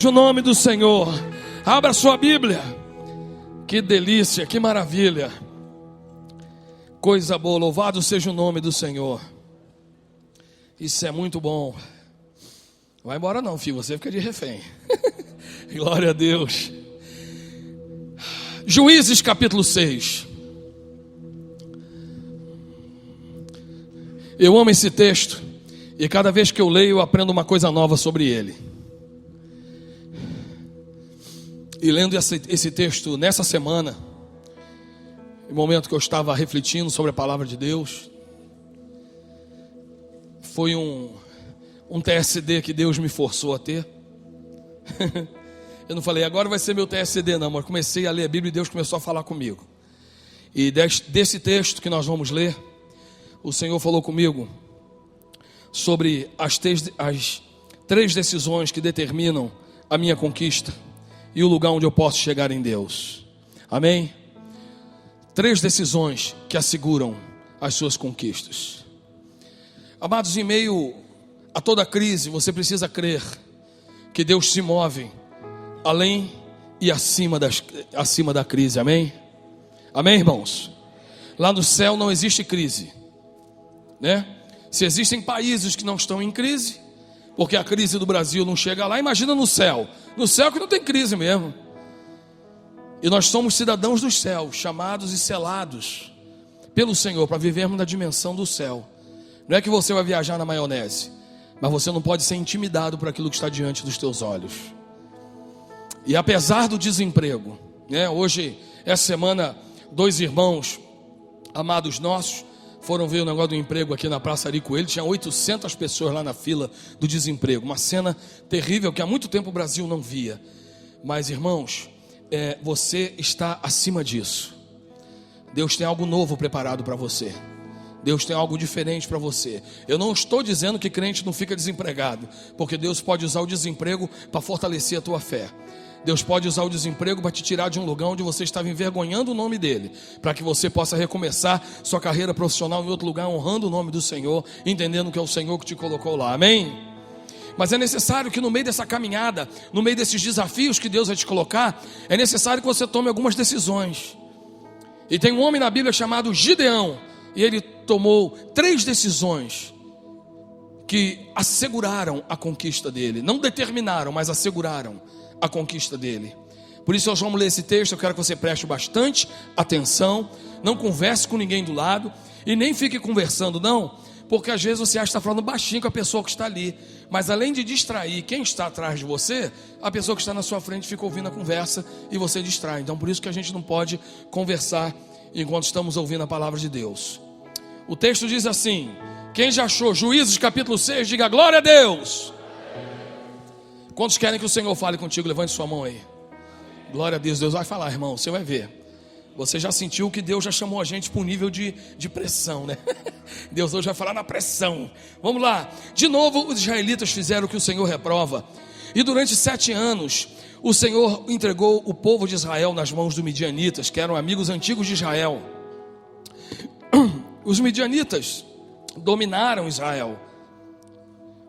O nome do Senhor. Abra sua Bíblia. Que delícia, que maravilha. Coisa boa, louvado seja o nome do Senhor. Isso é muito bom. Vai embora não, filho, você fica de refém. Glória a Deus. Juízes capítulo 6. Eu amo esse texto e cada vez que eu leio eu aprendo uma coisa nova sobre ele. E lendo esse texto nessa semana, no momento que eu estava refletindo sobre a palavra de Deus, foi um TSD que Deus me forçou a ter. Eu não falei, agora vai ser meu TSD não, mas comecei a ler a Bíblia e Deus começou a falar comigo. E desse texto que nós vamos ler, o Senhor falou comigo sobre as três decisões que determinam a minha conquista e o lugar onde eu posso chegar em Deus. Amém? 3 decisões que asseguram as suas conquistas. Amados, em meio a toda crise, você precisa crer que Deus se move além e acima da crise. Amém? Amém, irmãos? Lá no céu não existe crise, né? Se existem países que não estão em crise, porque a crise do Brasil não chega lá, imagina no céu. No céu que não tem crise mesmo. E nós somos cidadãos dos céus, chamados e selados pelo Senhor para vivermos na dimensão do céu. Não é que você vai viajar na maionese, mas você não pode ser intimidado por aquilo que está diante dos teus olhos. E apesar do desemprego, né? Hoje, essa semana, 2 irmãos amados nossos foram ver o negócio do emprego aqui na Praça Ari Coelho. Tinha 800 pessoas lá na fila do desemprego. Uma cena terrível que há muito tempo o Brasil não via. Mas, irmãos, você está acima disso. Deus tem algo novo preparado para você. Deus tem algo diferente para você. Eu não estou dizendo que crente não fica desempregado, porque Deus pode usar o desemprego para fortalecer a tua fé. Deus pode usar o desemprego para te tirar de um lugar onde você estava envergonhando o nome dele, para que você possa recomeçar sua carreira profissional em outro lugar, honrando o nome do Senhor, entendendo que é o Senhor que te colocou lá. Amém? Mas é necessário que no meio dessa caminhada, no meio desses desafios que Deus vai te colocar, é necessário que você tome algumas decisões. E tem um homem na Bíblia chamado Gideão, e ele tomou 3 decisões que asseguraram a conquista dele. Não determinaram, mas asseguraram a conquista dele. Por isso nós vamos ler esse texto. Eu quero que você preste bastante atenção. Não converse com ninguém do lado e nem fique conversando não, porque às vezes você acha que está falando baixinho com a pessoa que está ali, mas além de distrair quem está atrás de você, a pessoa que está na sua frente fica ouvindo a conversa e você distrai. Então por isso que a gente não pode conversar enquanto estamos ouvindo a palavra de Deus. O texto diz assim: quem já achou Juízes capítulo 6, diga glória a Deus. Quantos querem que o Senhor fale contigo? Levante sua mão aí. Glória a Deus. Deus vai falar, irmão, você vai ver. Você já sentiu que Deus já chamou a gente para um nível de pressão, né? Deus hoje vai falar na pressão. Vamos lá. De novo os israelitas fizeram o que o Senhor reprova. E durante 7 anos o Senhor entregou o povo de Israel nas mãos dos midianitas, que eram amigos antigos de Israel. Os midianitas dominaram Israel.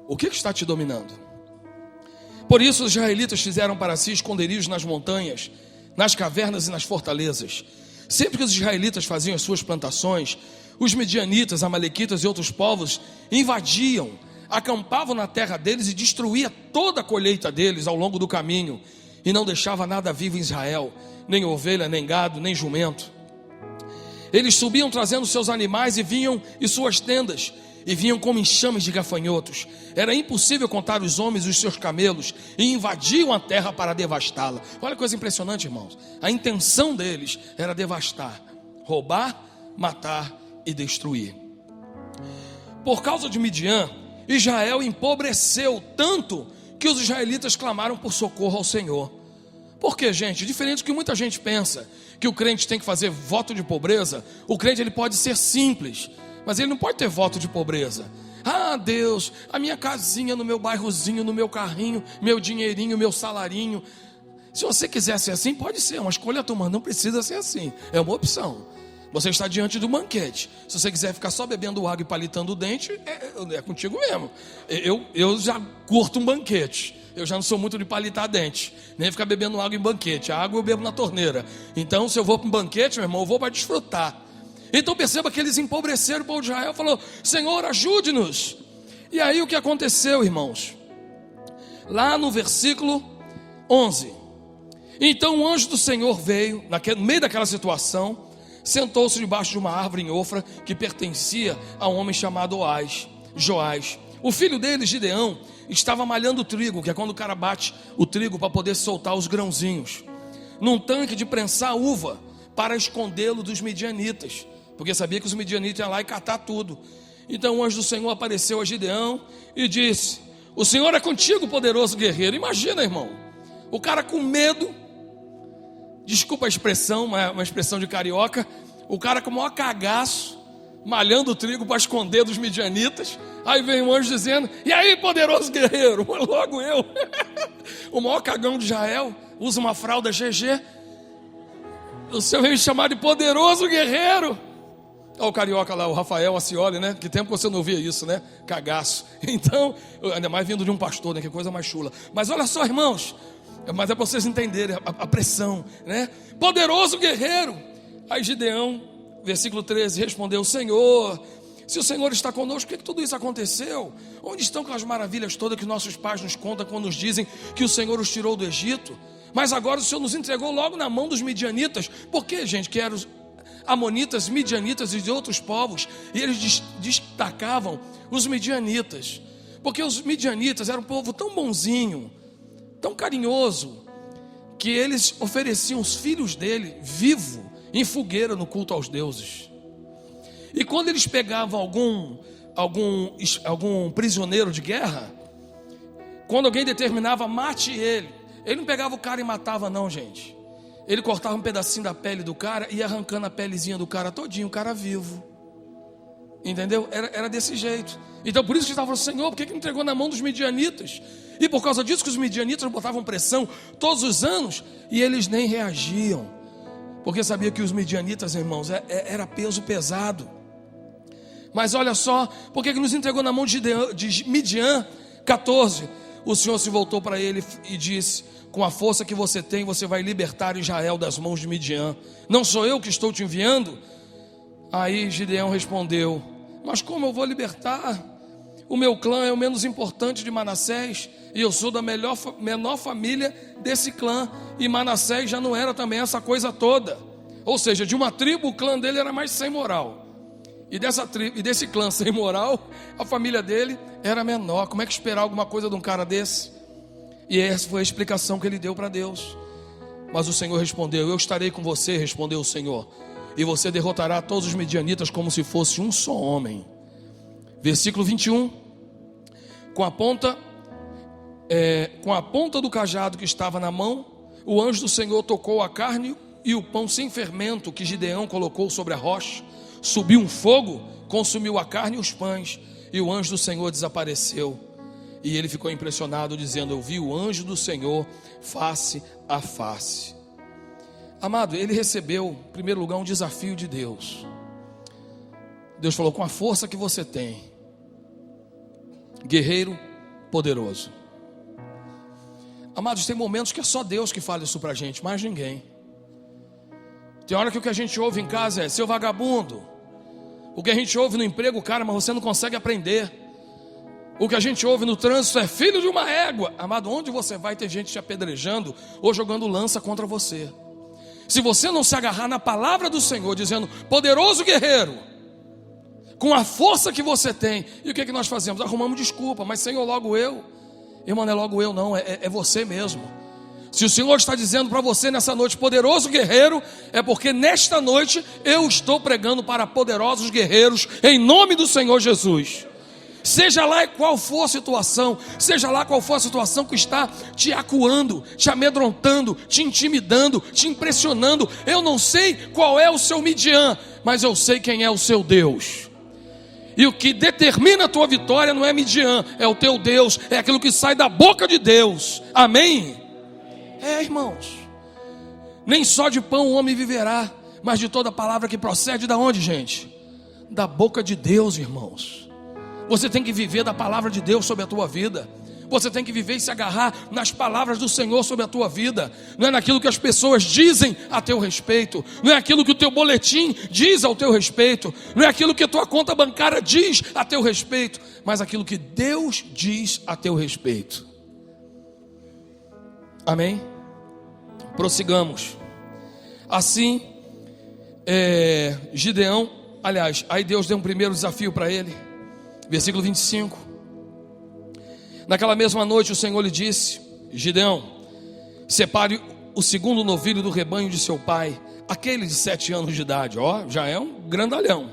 O que está te dominando? Por isso os israelitas fizeram para si esconderijos nas montanhas, nas cavernas e nas fortalezas. Sempre que os israelitas faziam as suas plantações, os midianitas, amalequitas e outros povos invadiam, acampavam na terra deles e destruía toda a colheita deles ao longo do caminho, e não deixava nada vivo em Israel, nem ovelha, nem gado, nem jumento. Eles subiam trazendo seus animais e vinham em suas tendas, e vinham como enxames de gafanhotos. Era impossível contar os homens e os seus camelos, e invadiam a terra para devastá-la. Olha que coisa impressionante, irmãos. A intenção deles era devastar, roubar, matar e destruir. Por causa de Midian, Israel empobreceu tanto que os israelitas clamaram por socorro ao Senhor. Por quê, gente? Diferente do que muita gente pensa, que o crente tem que fazer voto de pobreza. O crente ele pode ser simples, mas ele não pode ter voto de pobreza. Ah, Deus, a minha casinha no meu bairrozinho, no meu carrinho, meu dinheirinho, meu salarinho. Se você quiser ser assim, pode ser, uma escolha tua, mas não precisa ser assim. É uma opção. Você está diante do banquete. Se você quiser ficar só bebendo água e palitando o dente, é contigo mesmo. Eu já curto um banquete. Eu já não sou muito de palitar dente, nem ficar bebendo água em banquete. A água eu bebo na torneira. Então, se eu vou para um banquete, meu irmão, eu vou para desfrutar. Então perceba que eles empobreceram o povo de Israel. Falou: Senhor, ajude-nos. E aí o que aconteceu, irmãos? Lá no versículo 11: então o anjo do Senhor veio, no meio daquela situação, sentou-se debaixo de uma árvore em Ofra, que pertencia a um homem chamado Joás. O filho dele, Gideão, estava malhando trigo, que é quando o cara bate o trigo para poder soltar os grãozinhos, num tanque de prensar uva, para escondê-lo dos midianitas, porque sabia que os midianitas iam lá e catar tudo. Então o anjo do Senhor apareceu a Gideão e disse: o Senhor é contigo, poderoso guerreiro. Imagina, irmão, o cara com medo, desculpa a expressão, uma expressão de carioca, o cara com o maior cagaço, malhando o trigo para esconder dos midianitas. Aí vem o anjo dizendo: e aí, poderoso guerreiro? Logo eu, o maior cagão de Israel, usa uma fralda GG. O Senhor veio me chamar de poderoso guerreiro. Olha o carioca lá, o Rafael Acioli, né? Que tempo que você não via isso, né? Cagaço. Então, ainda mais vindo de um pastor, né? Que coisa mais chula. Mas olha só, irmãos, mas é para vocês entenderem a pressão, né? Poderoso guerreiro. Aí Gideão, versículo 13, respondeu: Senhor, se o Senhor está conosco, por que tudo isso aconteceu? Onde estão aquelas maravilhas todas que nossos pais nos contam quando nos dizem que o Senhor os tirou do Egito? Mas agora o Senhor nos entregou logo na mão dos midianitas. Por que, gente? Que eram os amonitas, midianitas e de outros povos. E eles destacavam os midianitas, porque os midianitas eram um povo tão bonzinho, tão carinhoso, que eles ofereciam os filhos dele vivo em fogueira no culto aos deuses. E quando eles pegavam algum prisioneiro de guerra, quando alguém determinava mate ele não pegava o cara e matava não, gente. Ele cortava um pedacinho da pele do cara e ia arrancando a pelezinha do cara todinho, o cara vivo. Entendeu? Era desse jeito. Então por isso que estava falando: Senhor, por que entregou na mão dos midianitas? E por causa disso que os midianitas botavam pressão todos os anos e eles nem reagiam, porque sabia que os midianitas, irmãos, era peso pesado. Mas olha só, por que nos entregou na mão de Midian? 14, o Senhor se voltou para ele e disse: com a força que você tem, você vai libertar Israel das mãos de Midian. Não sou eu que estou te enviando? Aí Gideão respondeu: mas como eu vou libertar? O meu clã é o menos importante de Manassés, e eu sou da menor família desse clã, e Manassés já não era também essa coisa toda. Ou seja, de uma tribo, o clã dele era mais sem moral, e desse clã sem moral, a família dele era menor. Como é que esperar alguma coisa de um cara desse? E essa foi a explicação que ele deu para Deus. Mas o Senhor respondeu: eu estarei com você, respondeu o Senhor, e você derrotará todos os midianitas como se fosse um só homem. Versículo 21. Com a ponta do cajado que estava na mão, o anjo do Senhor tocou a carne e o pão sem fermento que Gideão colocou sobre a rocha. Subiu um fogo, consumiu a carne e os pães, e o anjo do Senhor desapareceu. E ele ficou impressionado, dizendo: eu vi o anjo do Senhor face a face. Amado, ele recebeu, em primeiro lugar, um desafio de Deus. Deus falou: com a força que você tem, guerreiro poderoso. Amados, tem momentos que é só Deus que fala isso pra gente, mais ninguém. Tem hora que o que a gente ouve em casa é: seu vagabundo. O que a gente ouve no emprego, cara, mas você não consegue aprender. O que a gente ouve no trânsito é: filho de uma égua. Amado, onde você vai ter gente te apedrejando ou jogando lança contra você? Se você não se agarrar na palavra do Senhor, dizendo: poderoso guerreiro, com a força que você tem. E o que nós fazemos? Arrumamos desculpa. Mas Senhor, logo eu. Irmão, não é logo eu não, é você mesmo. Se o Senhor está dizendo para você nessa noite: poderoso guerreiro, é porque nesta noite eu estou pregando para poderosos guerreiros, em nome do Senhor Jesus. Seja lá qual for a situação, seja lá qual for a situação que está te acuando, te amedrontando, te intimidando, te impressionando. Eu não sei qual é o seu Midian, mas eu sei quem é o seu Deus. E o que determina a tua vitória não é Midian, é o teu Deus, é aquilo que sai da boca de Deus. Amém? Irmãos, nem só de pão o homem viverá, mas de toda palavra que procede da onde, gente? Da boca de Deus, irmãos. Você tem que viver da palavra de Deus sobre a tua vida. Você tem que viver e se agarrar nas palavras do Senhor sobre a tua vida. Não é naquilo que as pessoas dizem a teu respeito. Não é aquilo que o teu boletim diz ao teu respeito. Não é aquilo que a tua conta bancária diz a teu respeito. Mas aquilo que Deus diz a teu respeito. Amém? Prossigamos. Assim, Gideão, aliás, aí Deus deu um primeiro desafio para ele. Versículo 25. Naquela mesma noite o Senhor lhe disse: Gideão, separe o segundo novilho do rebanho de seu pai, aquele de 7 anos de idade. Ó, já é um grandalhão.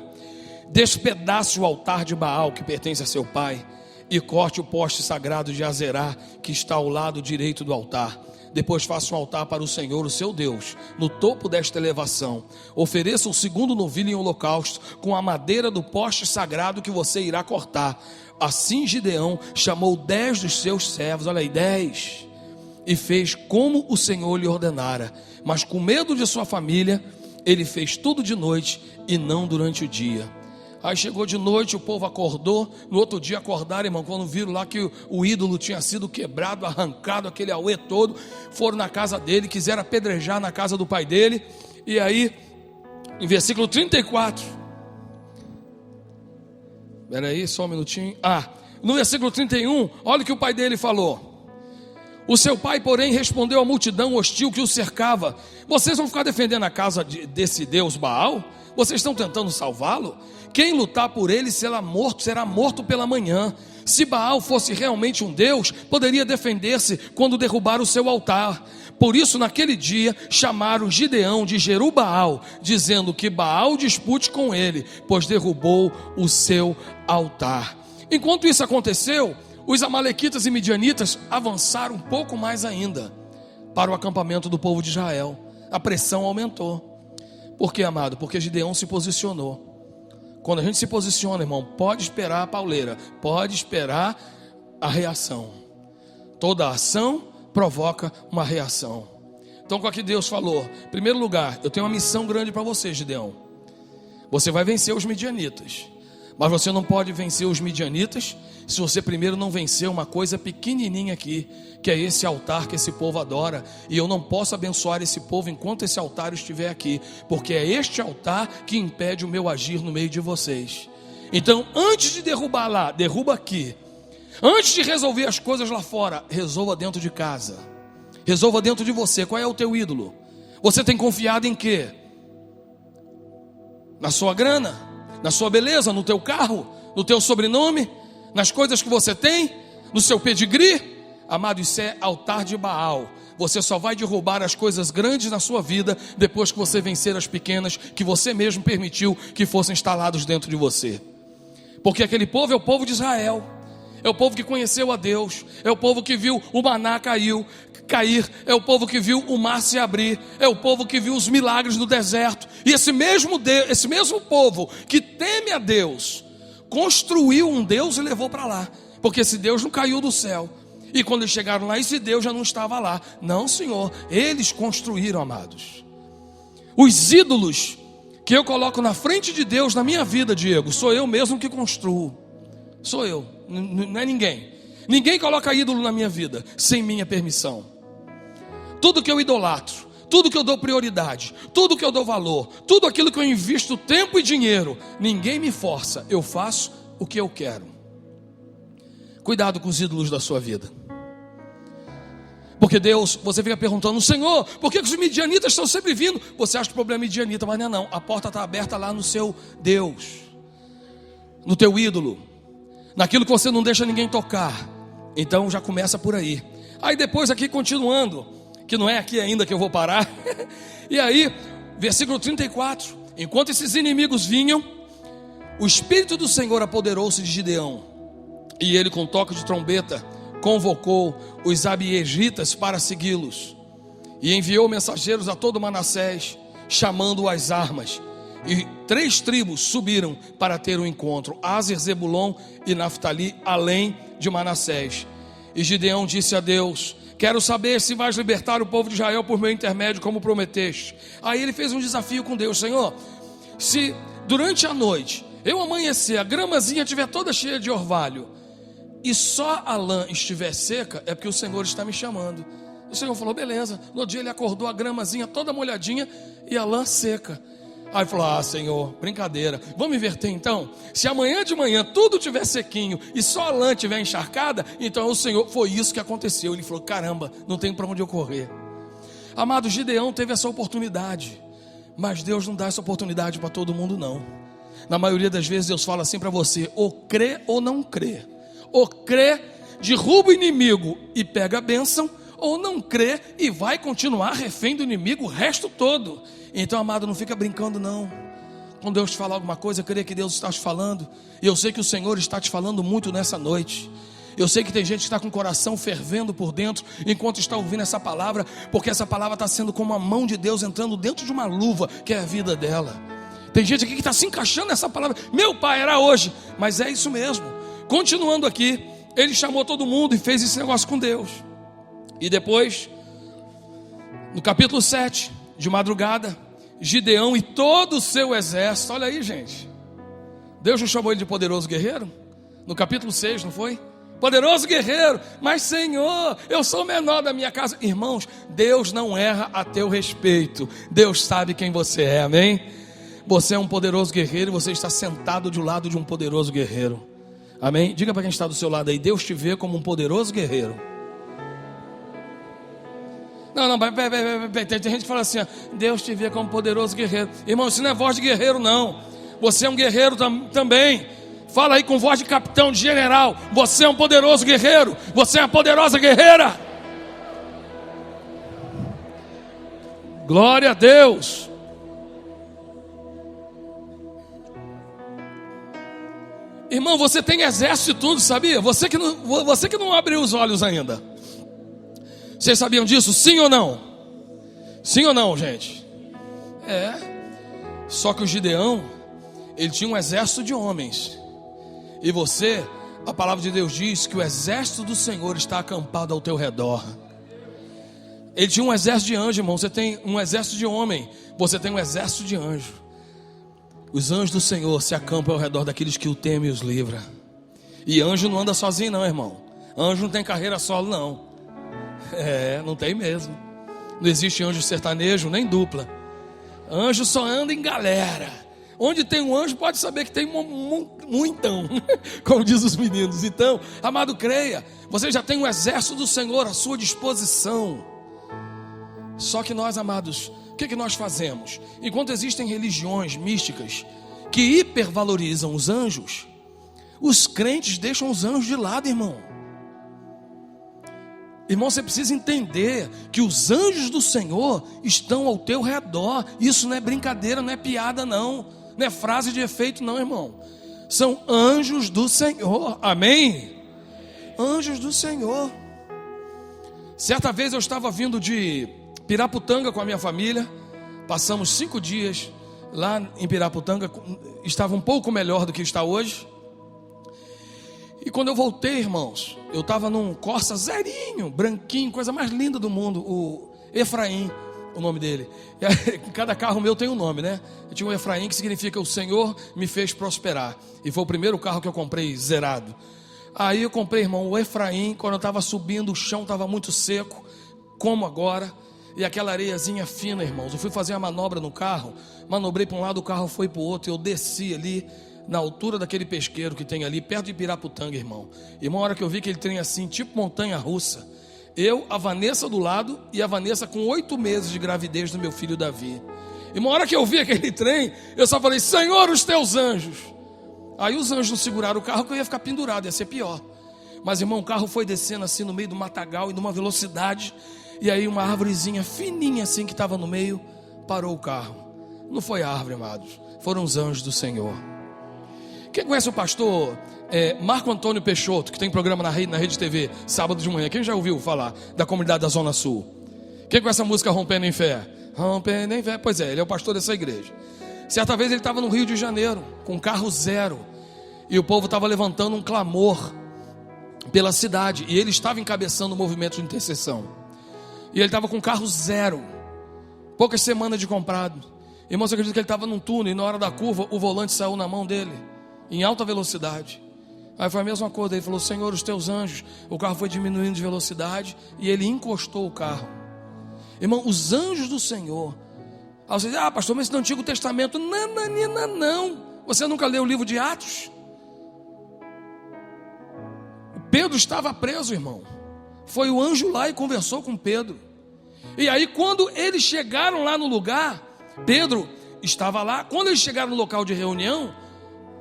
Despedace o altar de Baal que pertence a seu pai e corte o poste sagrado de Azerá que está ao lado direito do altar. Depois faça um altar para o Senhor, o seu Deus, no topo desta elevação. Ofereça o segundo novilho em holocausto com a madeira do poste sagrado que você irá cortar. Assim Gideão chamou 10 dos seus servos, olha aí, 10, e fez como o Senhor lhe ordenara. Mas com medo de sua família, ele fez tudo de noite e não durante o dia. Aí chegou de noite, o povo acordou. No outro dia acordaram, irmão, quando viram lá que o ídolo tinha sido quebrado, arrancado, aquele auê todo. Foram na casa dele, quiseram apedrejar na casa do pai dele. E aí, em versículo 34, espera aí, só um minutinho. No versículo 31, olha o que o pai dele falou. O seu pai, porém, respondeu à multidão hostil que o cercava: vocês vão ficar defendendo a casa desse Deus Baal? Vocês estão tentando salvá-lo? Quem lutar por ele será morto pela manhã. Se Baal fosse realmente um Deus, poderia defender-se quando derrubar o seu altar. Por isso, naquele dia, chamaram Gideão de Jerubaal, dizendo que Baal dispute com ele, pois derrubou o seu altar. Enquanto isso aconteceu, os amalequitas e midianitas avançaram um pouco mais ainda para o acampamento do povo de Israel. A pressão aumentou. Por quê, amado? Porque Gideão se posicionou. Quando a gente se posiciona, irmão, pode esperar a pauleira, pode esperar a reação. Toda ação provoca uma reação. Então, com o que Deus falou: em primeiro lugar, eu tenho uma missão grande para você, Gideão. Você vai vencer os midianitas, mas você não pode vencer os midianitas se você primeiro não vencer uma coisa pequenininha aqui, que é esse altar que esse povo adora. E eu não posso abençoar esse povo enquanto esse altar estiver aqui, porque é este altar que impede o meu agir no meio de vocês. Então, antes de derrubar lá, derruba aqui. Antes de resolver as coisas lá fora, resolva dentro de casa. Resolva dentro de você. Qual é o teu ídolo? Você tem confiado em quê? Na sua grana? Na sua beleza? No teu carro? No teu sobrenome? Nas coisas que você tem? No seu pedigree? Amado, isso é altar de Baal. Você só vai derrubar as coisas grandes na sua vida depois que você vencer as pequenas que você mesmo permitiu que fossem instalados dentro de você. Porque aquele povo é o povo de Israel. É o povo que conheceu a Deus. É o povo que viu o maná cair. É o povo que viu o mar se abrir. É o povo que viu os milagres no deserto. E esse mesmo povo que teme a Deus, construiu um Deus e levou para lá. Porque esse Deus não caiu do céu. E quando eles chegaram lá, esse Deus já não estava lá. Não, Senhor, eles construíram, amados. Os ídolos que eu coloco na frente de Deus na minha vida, Diego, sou eu mesmo que construo. Sou eu, não é ninguém. Ninguém coloca ídolo na minha vida sem minha permissão. Tudo que eu idolatro, tudo que eu dou prioridade, tudo que eu dou valor, tudo aquilo que eu invisto tempo e dinheiro, ninguém me força, eu faço o que eu quero. Cuidado com os ídolos da sua vida. Porque Deus, você fica perguntando: Senhor, por que os midianitas estão sempre vindo? Você acha que o problema é midianita, mas não. A porta está aberta lá no seu Deus, no teu ídolo, naquilo que você não deixa ninguém tocar. Então já começa por aí. Aí depois aqui continuando, que não é aqui ainda que eu vou parar. E aí, versículo 34. Enquanto esses inimigos vinham, o Espírito do Senhor apoderou-se de Gideão. E ele, com toque de trombeta, convocou os abiegitas para segui-los. E enviou mensageiros a todo Manassés, chamando-o às armas. E 3 tribos subiram para ter um encontro: Aser, Zebulon e Naftali, além de Manassés. E Gideão disse a Deus: quero saber se vais libertar o povo de Israel por meu intermédio, como prometeste. Aí ele fez um desafio com Deus: Senhor, se durante a noite eu amanhecer, a gramazinha estiver toda cheia de orvalho, e só a lã estiver seca, é porque o Senhor está me chamando. O Senhor falou, beleza. No dia ele acordou, a gramazinha toda molhadinha e a lã seca. Aí falou, Senhor, brincadeira, vamos inverter então? Se amanhã de manhã tudo estiver sequinho e só a lã estiver encharcada, então o Senhor, foi isso que aconteceu. Ele falou, caramba, não tem para onde eu correr. Amado, Gideão teve essa oportunidade, mas Deus não dá essa oportunidade para todo mundo não. Na maioria das vezes Deus fala assim para você, ou crê ou não crê. Ou crê, derruba o inimigo e pega a bênção, ou não crê e vai continuar refém do inimigo o resto todo. Então, amado, não fica brincando não. Quando Deus te falar alguma coisa, crê que Deus está te falando. E eu sei que o Senhor está te falando muito nessa noite. Eu sei que tem gente que está com o coração fervendo por dentro enquanto está ouvindo essa palavra, porque essa palavra está sendo como a mão de Deus entrando dentro de uma luva, que é a vida dela. Tem gente aqui que está se encaixando nessa palavra. Meu pai, era hoje. Mas é isso mesmo. Continuando aqui, ele chamou todo mundo e fez esse negócio com Deus. E depois, no capítulo 7, de madrugada, Gideão e todo o seu exército, olha aí, gente, Deus não chamou ele de poderoso guerreiro? No capítulo 6, não foi? Poderoso guerreiro, mas Senhor, eu sou o menor da minha casa. Irmãos, Deus não erra a teu respeito. Deus sabe quem você é, amém? Você é um poderoso guerreiro e você está sentado do lado de um poderoso guerreiro, amém? Diga para quem está do seu lado aí, Deus te vê como um poderoso guerreiro. Não, tem gente que fala assim, ó, Deus te vê como poderoso guerreiro. Irmão, isso não é voz de guerreiro não. Você é um guerreiro também. Fala aí com voz de capitão, de general. Você é um poderoso guerreiro. Você é uma poderosa guerreira. Glória a Deus. Irmão, você tem exército e tudo, sabia? Você que não abriu os olhos ainda. Vocês sabiam disso? Sim ou não? Sim ou não, gente? É. Só que o Gideão, ele tinha um exército de homens. E você, a palavra de Deus diz que o exército do Senhor está acampado ao teu redor. Ele tinha um exército de anjo, irmão. Você tem um exército de homem. Você tem um exército de anjo. Os anjos do Senhor se acampam ao redor daqueles que o temem e os livra. E anjo não anda sozinho não, irmão. Anjo não tem carreira solo não. Não tem mesmo. Não existe anjo sertanejo, nem dupla. Anjo só anda em galera. Onde tem um anjo pode saber que tem muitão, como diz os meninos. Então, amado, creia, você já tem um exército do Senhor à sua disposição. Só que nós, amados, o que nós fazemos? Enquanto existem religiões místicas que hipervalorizam os anjos, os crentes deixam os anjos de lado, irmão. Irmão, você precisa entender que os anjos do Senhor estão ao teu redor. Isso não é brincadeira, não é piada não. Não é frase de efeito não, irmão. São anjos do Senhor, amém? Anjos do Senhor. Certa vez eu estava vindo de Piraputanga com a minha família. Passamos 5 dias lá em Piraputanga. Estava um pouco melhor do que está hoje. E quando eu voltei, irmãos, eu estava num Corsa zerinho, branquinho, coisa mais linda do mundo, o Efraim, o nome dele. E cada carro meu tem um nome, né? Eu tinha um Efraim, que significa o Senhor me fez prosperar. E foi o primeiro carro que eu comprei zerado. Aí eu comprei, irmão, o Efraim. Quando eu estava subindo, o chão estava muito seco, como agora. E aquela areiazinha fina, irmãos. Eu fui fazer uma manobra no carro, manobrei para um lado, o carro foi para o outro. Eu desci ali na altura daquele pesqueiro que tem ali, perto de Piraputanga, irmão. Irmão, a hora que eu vi aquele trem assim, tipo montanha-russa, eu, a Vanessa do lado, e a Vanessa com 8 meses de gravidez do meu filho Davi. Irmão, a hora que eu vi aquele trem, eu só falei, Senhor, os teus anjos. Aí os anjos não seguraram o carro, que eu ia ficar pendurado, ia ser pior. Mas, irmão, o carro foi descendo assim no meio do matagal e numa velocidade. E aí uma árvorezinha fininha assim que estava no meio, parou o carro. Não foi a árvore, amados, foram os anjos do Senhor. Quem conhece o pastor Marco Antônio Peixoto, que tem programa na Rede TV, sábado de manhã? Quem já ouviu falar da comunidade da Zona Sul? Quem conhece a música Rompendo em Fé? Rompendo em Fé, pois é, ele é o pastor dessa igreja. Certa vez ele estava no Rio de Janeiro, com carro zero, e o povo estava levantando um clamor pela cidade, e ele estava encabeçando o movimento de intercessão. E ele estava com carro zero, poucas semanas de comprado. Irmão, você acredita que ele estava num túnel e na hora da curva o volante saiu na mão dele, em alta velocidade. Aí foi a mesma coisa, ele falou: Senhor, os teus anjos. O carro foi diminuindo de velocidade e ele encostou o carro. Irmão, os anjos do Senhor. Aí você diz: ah, pastor, mas no Antigo Testamento. Não. Você nunca leu o livro de Atos? Pedro estava preso, irmão. Foi o anjo lá e conversou com Pedro. E aí quando eles chegaram lá no lugar, Pedro estava lá. Quando eles chegaram no local de reunião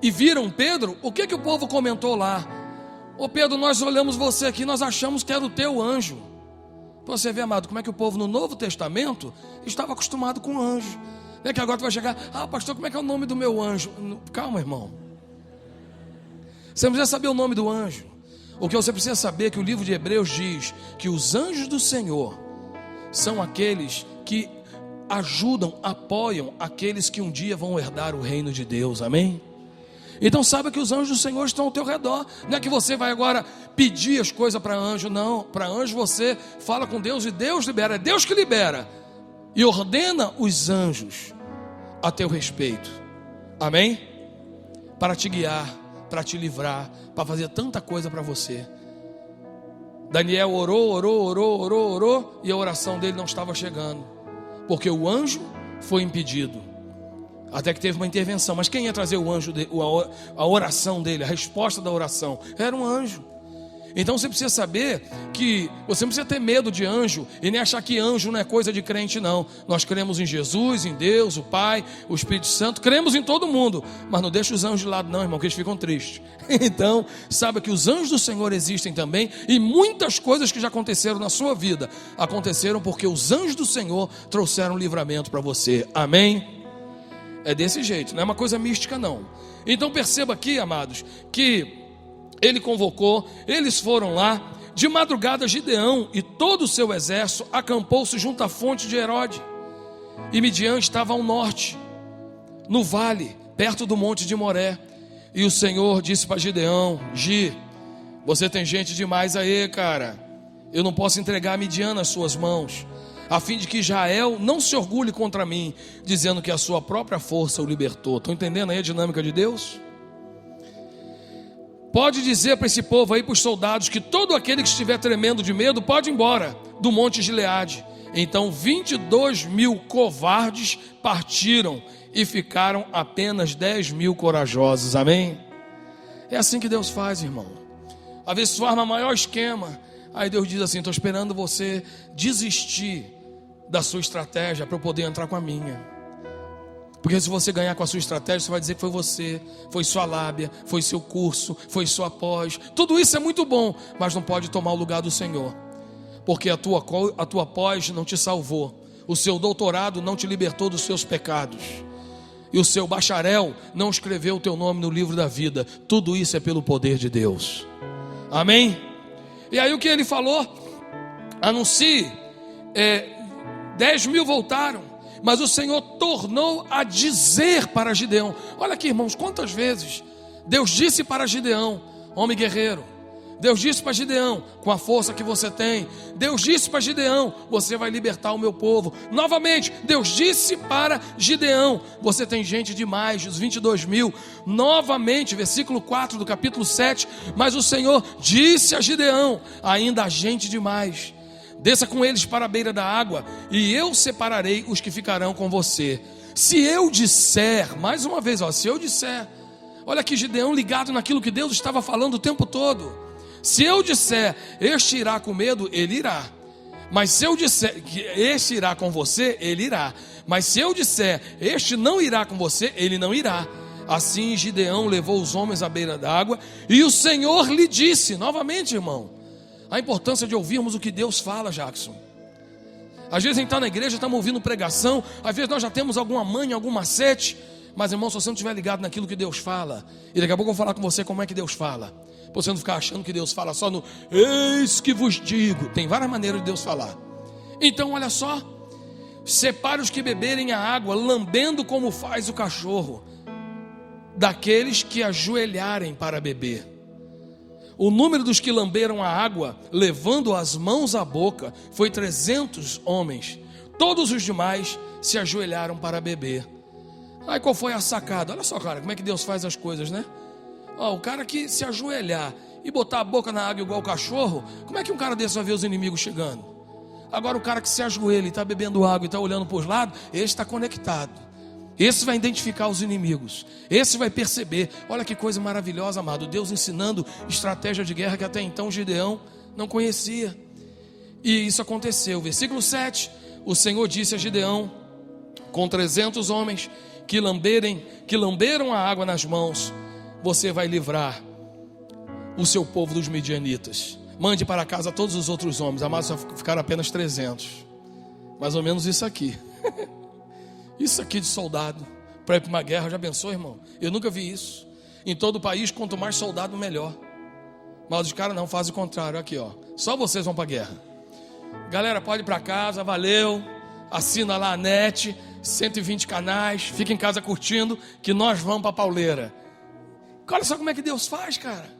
e viram Pedro, o que o povo comentou lá? Ô Pedro, nós olhamos você aqui, nós achamos que era o teu anjo. Então você vê, amado, como é que o povo no Novo Testamento estava acostumado com anjo. Não é que agora tu vai chegar: ah, pastor, como é que é o nome do meu anjo? Calma, irmão. Você não precisa saber o nome do anjo. O que você precisa saber é que o livro de Hebreus diz que os anjos do Senhor são aqueles que ajudam, apoiam aqueles que um dia vão herdar o reino de Deus, amém? Então saiba que os anjos do Senhor estão ao teu redor. Não é que você vai agora pedir as coisas para anjo, não. Para anjo você fala com Deus e Deus libera. É Deus que libera e ordena os anjos a teu respeito, amém? Para te guiar, para te livrar, para fazer tanta coisa para você. Daniel orou e a oração dele não estava chegando, porque o anjo foi impedido. Até que teve uma intervenção. Mas quem ia trazer o anjo, a oração dele, a resposta da oração? Era um anjo. Então você precisa saber que você não precisa ter medo de anjo e nem achar que anjo não é coisa de crente, não. Nós cremos em Jesus, em Deus, o Pai, o Espírito Santo, cremos em todo mundo, mas não deixa os anjos de lado não, irmão, que eles ficam tristes. Então saiba que os anjos do Senhor existem também, e muitas coisas que já aconteceram na sua vida aconteceram porque os anjos do Senhor trouxeram livramento para você, amém? É desse jeito, não é uma coisa mística não. Então perceba aqui, amados, que ele convocou, eles foram lá. De madrugada Gideão e todo o seu exército acampou-se junto à fonte de Herode. E Midian estava ao norte, no vale, perto do monte de Moré. E o Senhor disse para Gideão: Gi, você tem gente demais aí, cara. Eu não posso entregar Midian nas suas mãos, a fim de que Israel não se orgulhe contra mim, dizendo que a sua própria força o libertou. Estão entendendo aí a dinâmica de Deus? Pode dizer para esse povo aí, para os soldados, que todo aquele que estiver tremendo de medo pode ir embora do monte Gileade. Então 22.000 covardes partiram e ficaram apenas 10.000 corajosos, amém? É assim que Deus faz, irmão. Às vezes forma o maior esquema, aí Deus diz assim: estou esperando você desistir da sua estratégia para eu poder entrar com a minha. Porque se você ganhar com a sua estratégia, você vai dizer que foi você, foi sua lábia, foi seu curso, foi sua pós. Tudo isso é muito bom, mas não pode tomar o lugar do Senhor. Porque a tua pós não te salvou, o seu doutorado não te libertou dos seus pecados, e o seu bacharel não escreveu o teu nome no livro da vida. Tudo isso é pelo poder de Deus, amém? E aí o que ele falou? Anuncie, 10.000 voltaram. Mas o Senhor tornou a dizer para Gideão. Olha aqui, irmãos, quantas vezes Deus disse para Gideão: homem guerreiro. Deus disse para Gideão: com a força que você tem. Deus disse para Gideão: você vai libertar o meu povo. Novamente, Deus disse para Gideão: você tem gente demais, os 22.000. Novamente, versículo 4 do capítulo 7. Mas o Senhor disse a Gideão: ainda há gente demais. Desça com eles para a beira da água, e eu separarei os que ficarão com você. Se eu disser, mais uma vez, se eu disser, olha aqui Gideão ligado naquilo que Deus estava falando o tempo todo. Se eu disser, este irá com medo, ele irá. Mas se eu disser que este irá com você, ele irá. Mas se eu disser, este não irá com você, ele não irá. Assim Gideão levou os homens à beira da água, e o Senhor lhe disse, novamente, irmão, a importância de ouvirmos o que Deus fala, Jackson. Às vezes a gente está na igreja, estamos ouvindo pregação, às vezes nós já temos alguma manha, algum macete, mas irmão, se você não estiver ligado naquilo que Deus fala, e daqui a pouco eu vou falar com você como é que Deus fala, para você não ficar achando que Deus fala só no eis que vos digo. Tem várias maneiras de Deus falar. Então olha só: separe os que beberem a água, lambendo como faz o cachorro, daqueles que ajoelharem para beber. O número dos que lamberam a água, levando as mãos à boca, foi 300 homens. Todos os demais se ajoelharam para beber. Aí qual foi a sacada? Olha só, cara, como é que Deus faz as coisas, né? Ó, o cara que se ajoelhar e botar a boca na água igual o cachorro, como é que um cara desse vai ver os inimigos chegando? Agora o cara que se ajoelha e está bebendo água e está olhando para os lados, esse está conectado. Esse vai identificar os inimigos. Esse vai perceber. Olha que coisa maravilhosa, amado. Deus ensinando estratégia de guerra que até então Gideão não conhecia. E isso aconteceu. Versículo 7. O Senhor disse a Gideão: com 300 homens que lamberam a água nas mãos, você vai livrar o seu povo dos midianitas. Mande para casa todos os outros homens. Amados, só ficaram apenas 300. Mais ou menos isso aqui. Isso aqui de soldado para ir para uma guerra. Já pensou, irmão? Eu nunca vi isso. Em todo o país, quanto mais soldado, melhor. Mas os caras não fazem o contrário. Aqui, ó, só vocês vão para a guerra. Galera, pode ir para casa, valeu. Assina lá a net, 120 canais. Fica em casa curtindo, que nós vamos para a pauleira. Olha só como é que Deus faz, cara.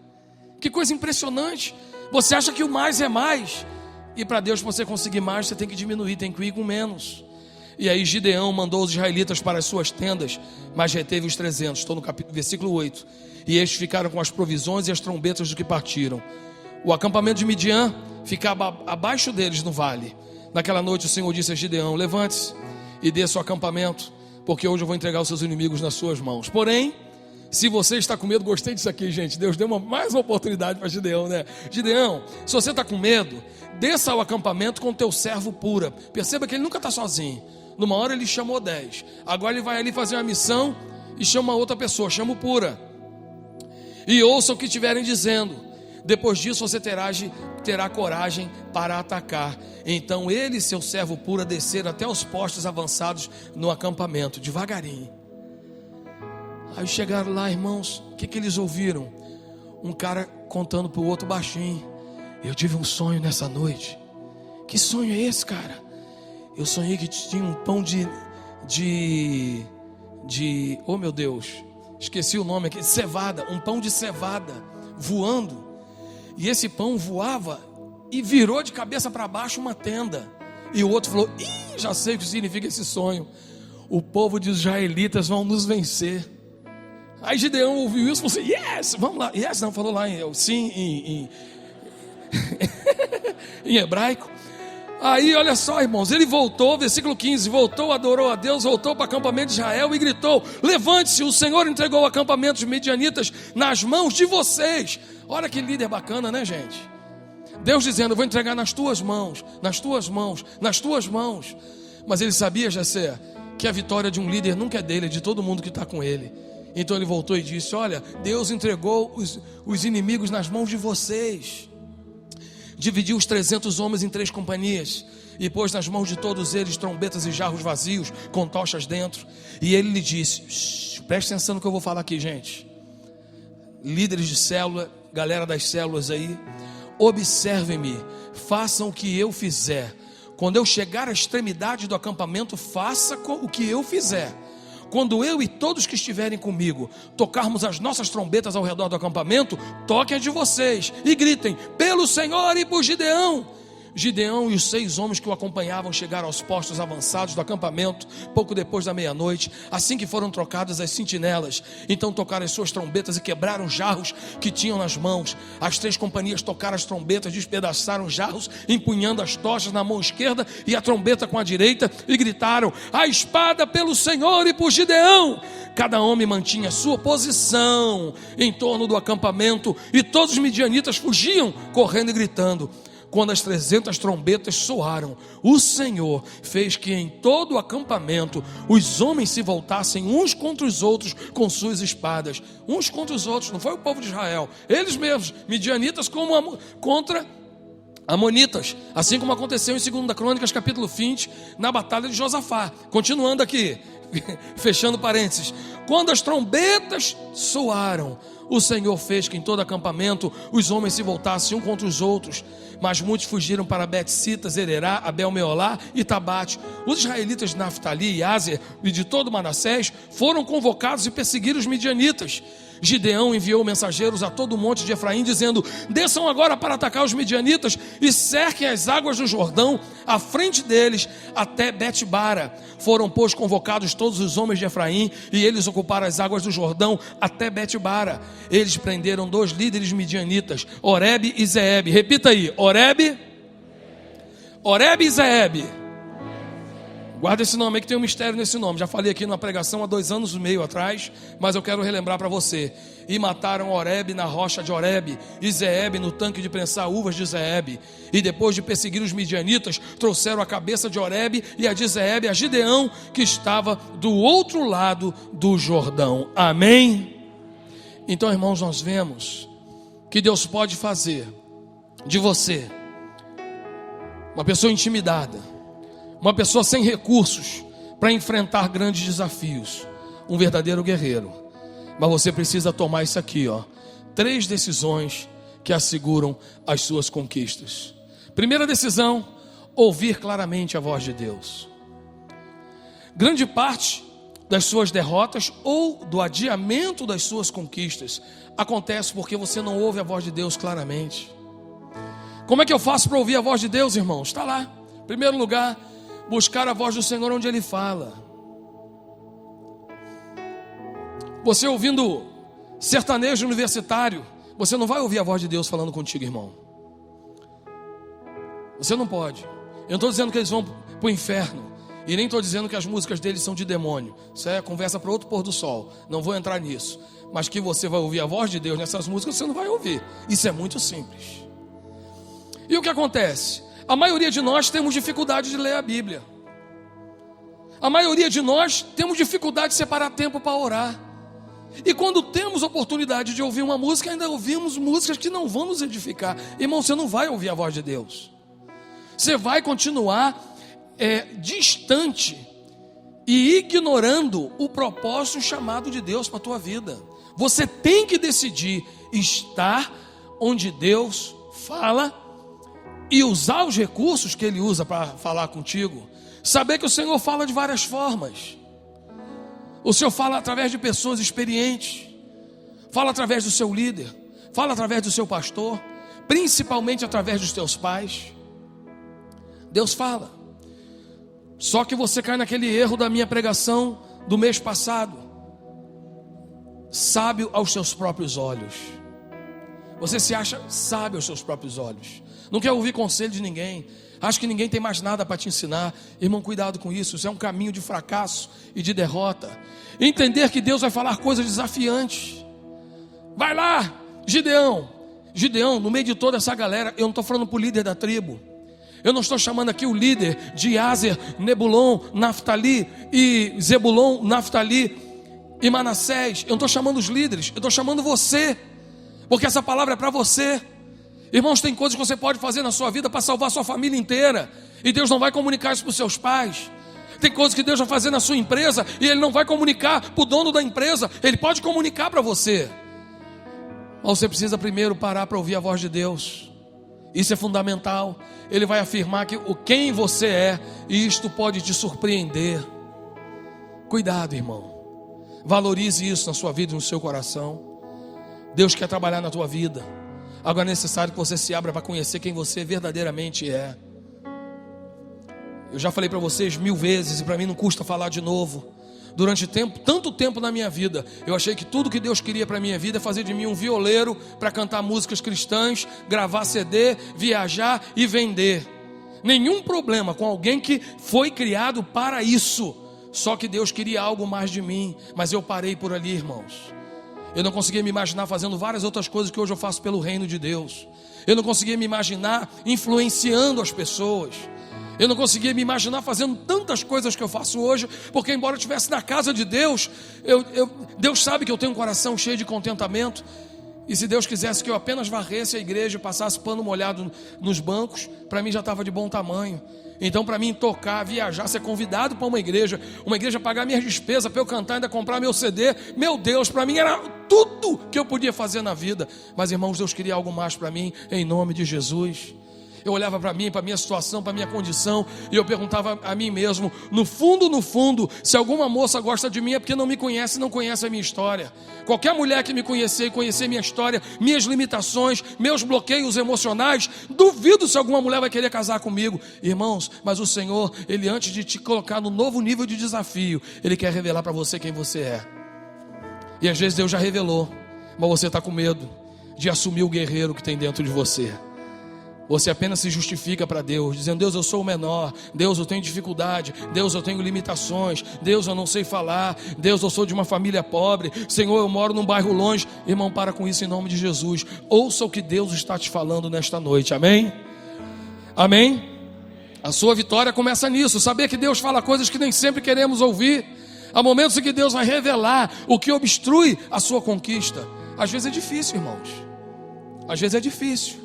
Que coisa impressionante. Você acha que o mais é mais, e para Deus, para você conseguir mais, você tem que diminuir, tem que ir com menos. E aí Gideão mandou os israelitas para as suas tendas, mas reteve os 300. Estou no versículo 8. E estes ficaram com as provisões e as trombetas do que partiram. O acampamento de Midian ficava abaixo deles no vale. Naquela noite o Senhor disse a Gideão: levante-se e desça o acampamento, porque hoje eu vou entregar os seus inimigos nas suas mãos. Porém, se você está com medo, gostei disso aqui, gente. Deus deu mais uma oportunidade para Gideão, né? Gideão, se você está com medo, desça ao acampamento com o teu servo Pura. Perceba que ele nunca está sozinho. Numa hora ele chamou 10. Agora ele vai ali fazer uma missão e chama outra pessoa, chama o Pura. E ouça o que estiverem dizendo. Depois disso você terá coragem para atacar. Então ele e seu servo Pura desceram até os postos avançados no acampamento, devagarinho. Aí chegaram lá, irmãos, o que eles ouviram? Um cara contando para o outro baixinho: eu tive um sonho nessa noite. Que sonho é esse, cara? Eu sonhei que tinha um pão oh meu Deus, esqueci o nome aqui, cevada, um pão de cevada voando. E esse pão voava e virou de cabeça para baixo uma tenda. E o outro falou: já sei o que significa esse sonho. O povo de israelitas vão nos vencer. Aí Gideão ouviu isso e falou assim: yes, vamos lá. Yes, não, falou lá sim em hebraico. Aí olha só, irmãos, ele voltou, versículo 15, voltou, adorou a Deus, voltou para o acampamento de Israel e gritou: levante-se, o Senhor entregou o acampamento dos midianitas nas mãos de vocês. Olha que líder bacana, né, gente? Deus dizendo: eu vou entregar nas tuas mãos, nas tuas mãos, nas tuas mãos. Mas ele sabia, Jessé, que a vitória de um líder nunca é dele, é de todo mundo que está com ele. Então ele voltou e disse: olha, Deus entregou os inimigos nas mãos de vocês. Dividiu os 300 homens em 3 companhias e pôs nas mãos de todos eles trombetas e jarros vazios com tochas dentro. E ele lhe disse: preste atenção no que eu vou falar aqui, gente. Líderes de célula, galera das células aí, observem-me, façam o que eu fizer. Quando eu chegar à extremidade do acampamento, faça o que eu fizer. Quando eu e todos que estiverem comigo tocarmos as nossas trombetas ao redor do acampamento, toquem as de vocês e gritem: pelo Senhor e por Gideão. Gideão e os 6 homens que o acompanhavam chegaram aos postos avançados do acampamento pouco depois da meia-noite, assim que foram trocadas as sentinelas. Então tocaram as suas trombetas e quebraram os jarros que tinham nas mãos. As 3 companhias tocaram as trombetas, despedaçaram os jarros, empunhando as tochas na mão esquerda e a trombeta com a direita, e gritaram: a espada pelo Senhor e por Gideão. Cada homem mantinha sua posição em torno do acampamento, e todos os midianitas fugiam, correndo e gritando. Quando as 300 trombetas soaram, o Senhor fez que em todo o acampamento os homens se voltassem uns contra os outros com suas espadas. Uns contra os outros, não foi o povo de Israel, eles mesmos, midianitas contra amonitas, assim como aconteceu em 2 Crônicas capítulo 20, na batalha de Josafá. Continuando aqui, fechando parênteses, quando as trombetas soaram, o Senhor fez que em todo acampamento os homens se voltassem um contra os outros, mas muitos fugiram para Bet-sita, Zererá, Abel-meolá e Tabate. Os israelitas de Naftali e Áser e de todo Manassés foram convocados e perseguiram os midianitas. Gideão enviou mensageiros a todo o monte de Efraim, dizendo: desçam agora para atacar os midianitas e cerquem as águas do Jordão à frente deles até Bet-bara. Foram, pois, convocados todos os homens de Efraim, e eles ocuparam as águas do Jordão até Bet-bara. Eles prenderam 2 líderes midianitas, Oreb e Zeeb. Repita aí: Oreb e Zeeb. Guarda esse nome aí, que tem um mistério nesse nome. Já falei aqui numa pregação há 2 anos e meio atrás, mas eu quero relembrar para você. E mataram Oreb na rocha de Oreb, e Zeeb no tanque de prensar uvas de Zeeb. E depois de perseguir os midianitas, trouxeram a cabeça de Oreb e a de Zeeb a Gideão, que estava do outro lado do Jordão. Amém? Então, irmãos, nós vemos que Deus pode fazer de você uma pessoa intimidada, uma pessoa sem recursos para enfrentar grandes desafios, um verdadeiro guerreiro. Mas você precisa tomar isso aqui, 3 decisões que asseguram as suas conquistas. Primeira decisão: ouvir claramente a voz de Deus. Grande parte das suas derrotas ou do adiamento das suas conquistas acontece porque você não ouve a voz de Deus claramente. Como é que eu faço para ouvir a voz de Deus, irmãos? Está lá. Em primeiro lugar, buscar a voz do Senhor onde Ele fala. Você ouvindo sertanejo universitário, você não vai ouvir a voz de Deus falando contigo, irmão. Você não pode. Eu não estou dizendo que eles vão para o inferno, e nem estou dizendo que as músicas deles são de demônio. Isso é conversa para outro pôr do sol. Não vou entrar nisso. Mas que você vai ouvir a voz de Deus nessas músicas, você não vai ouvir. Isso é muito simples. E o que acontece? A maioria de nós temos dificuldade de ler a Bíblia. A maioria de nós temos dificuldade de separar tempo para orar. E quando temos oportunidade de ouvir uma música, ainda ouvimos músicas que não vão nos edificar. Irmão, você não vai ouvir a voz de Deus. Você vai continuar distante e ignorando o propósito e o chamado de Deus para a tua vida. Você tem que decidir estar onde Deus fala e usar os recursos que Ele usa para falar contigo. Saber que o Senhor fala de várias formas. O Senhor fala através de pessoas experientes, fala através do seu líder, fala através do seu pastor, principalmente através dos teus pais. Deus fala. Só que você cai naquele erro da minha pregação do mês passado. Sábio aos seus próprios olhos. Você se acha sábio aos seus próprios olhos. Não quer ouvir conselho de ninguém. Acha que ninguém tem mais nada para te ensinar. Irmão, cuidado com isso. Isso é um caminho de fracasso e de derrota. Entender que Deus vai falar coisas desafiantes. Vai lá, Gideão. Gideão, no meio de toda essa galera, eu não estou falando para o líder da tribo. Eu não estou chamando aqui o líder de Aser, Nebulon, Naftali e Zebulon, Naftali e Manassés. Eu não estou chamando os líderes, eu estou chamando você. Porque essa palavra é para você. Irmãos, tem coisas que você pode fazer na sua vida para salvar a sua família inteira, e Deus não vai comunicar isso para os seus pais. Tem coisas que Deus vai fazer na sua empresa e Ele não vai comunicar para o dono da empresa. Ele pode comunicar para você, mas você precisa primeiro parar para ouvir a voz de Deus. Isso é fundamental. Ele vai afirmar quem você é, e isto pode te surpreender. Cuidado, irmão. Valorize isso na sua vida e no seu coração. Deus quer trabalhar na tua vida. Agora é necessário que você se abra para conhecer quem você verdadeiramente é. Eu já falei para vocês 1000 vezes, e para mim não custa falar de novo. Durante tanto tempo na minha vida, eu achei que tudo que Deus queria para a minha vida é fazer de mim um violeiro para cantar músicas cristãs, gravar CD, viajar e vender. Nenhum problema com alguém que foi criado para isso. Só que Deus queria algo mais de mim, mas eu parei por ali, irmãos. Eu não conseguia me imaginar fazendo várias outras coisas que hoje eu faço pelo reino de Deus. Eu não conseguia me imaginar influenciando as pessoas. Eu não conseguia me imaginar fazendo tantas coisas que eu faço hoje, porque embora eu estivesse na casa de Deus, Deus sabe que eu tenho um coração cheio de contentamento. E se Deus quisesse que eu apenas varresse a igreja e passasse pano molhado nos bancos, para mim já estava de bom tamanho. Então, para mim tocar, viajar, ser convidado para uma igreja pagar minhas despesas para eu cantar, ainda comprar meu CD, meu Deus, para mim era tudo que eu podia fazer na vida. Mas, irmãos, Deus queria algo mais para mim, em nome de Jesus. Eu olhava para mim, para minha situação, para minha condição, e eu perguntava a mim mesmo, no fundo, se alguma moça gosta de mim é porque não me conhece, não conhece a minha história. Qualquer mulher que me conhecer e conhecer minha história, minhas limitações, meus bloqueios emocionais, duvido se alguma mulher vai querer casar comigo. Irmãos, mas o Senhor, Ele antes de te colocar no novo nível de desafio, Ele quer revelar para você quem você é. E às vezes Deus já revelou, mas você está com medo de assumir o guerreiro que tem dentro de você. Você apenas se justifica para Deus, dizendo: Deus, eu sou o menor, Deus, eu tenho dificuldade, Deus, eu tenho limitações, Deus, eu não sei falar, Deus, eu sou de uma família pobre, Senhor, eu moro num bairro longe. Irmão, para com isso em nome de Jesus. Ouça o que Deus está te falando nesta noite, amém? Amém? A sua vitória começa nisso, saber que Deus fala coisas que nem sempre queremos ouvir. Há momentos em que Deus vai revelar o que obstrui a sua conquista. Às vezes é difícil, irmãos, às vezes é difícil.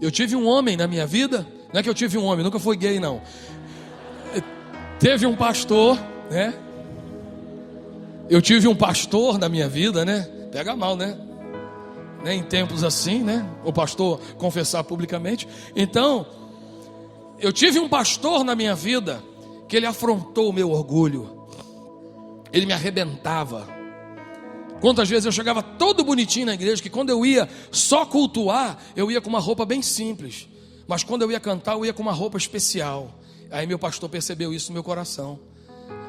Eu tive um homem na minha vida, não é que eu tive um homem, nunca fui gay não. Teve um pastor, né? Eu tive um pastor na minha vida, né? Pega mal, né? Em tempos assim, né? O pastor confessar publicamente. Então, eu tive um pastor na minha vida que ele afrontou o meu orgulho. Ele me arrebentava. Quantas vezes eu chegava todo bonitinho na igreja, que quando eu ia só cultuar, eu ia com uma roupa bem simples. Mas quando eu ia cantar, eu ia com uma roupa especial. Aí meu pastor percebeu isso no meu coração.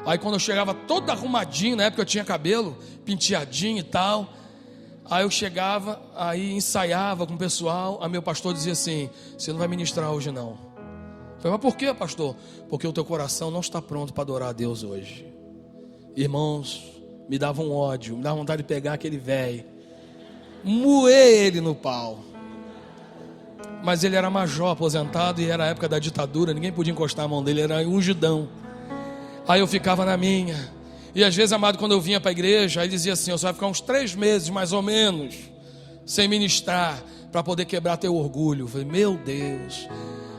Aí quando eu chegava todo arrumadinho, na época eu tinha cabelo penteadinho e tal. Aí eu chegava, aí ensaiava com o pessoal. Aí meu pastor dizia assim: você não vai ministrar hoje não. Eu falei: mas por quê, pastor? Porque o teu coração não está pronto para adorar a Deus hoje. Irmãos, me dava um ódio, me dava vontade de pegar aquele velho, moer ele no pau. Mas ele era major, aposentado, e era a época da ditadura, ninguém podia encostar a mão dele, era ungidão. Aí eu ficava na minha. E às vezes, amado, quando eu vinha para a igreja, aí dizia assim: você vai ficar uns 3 meses mais ou menos sem ministrar, para poder quebrar teu orgulho. Eu falei: meu Deus.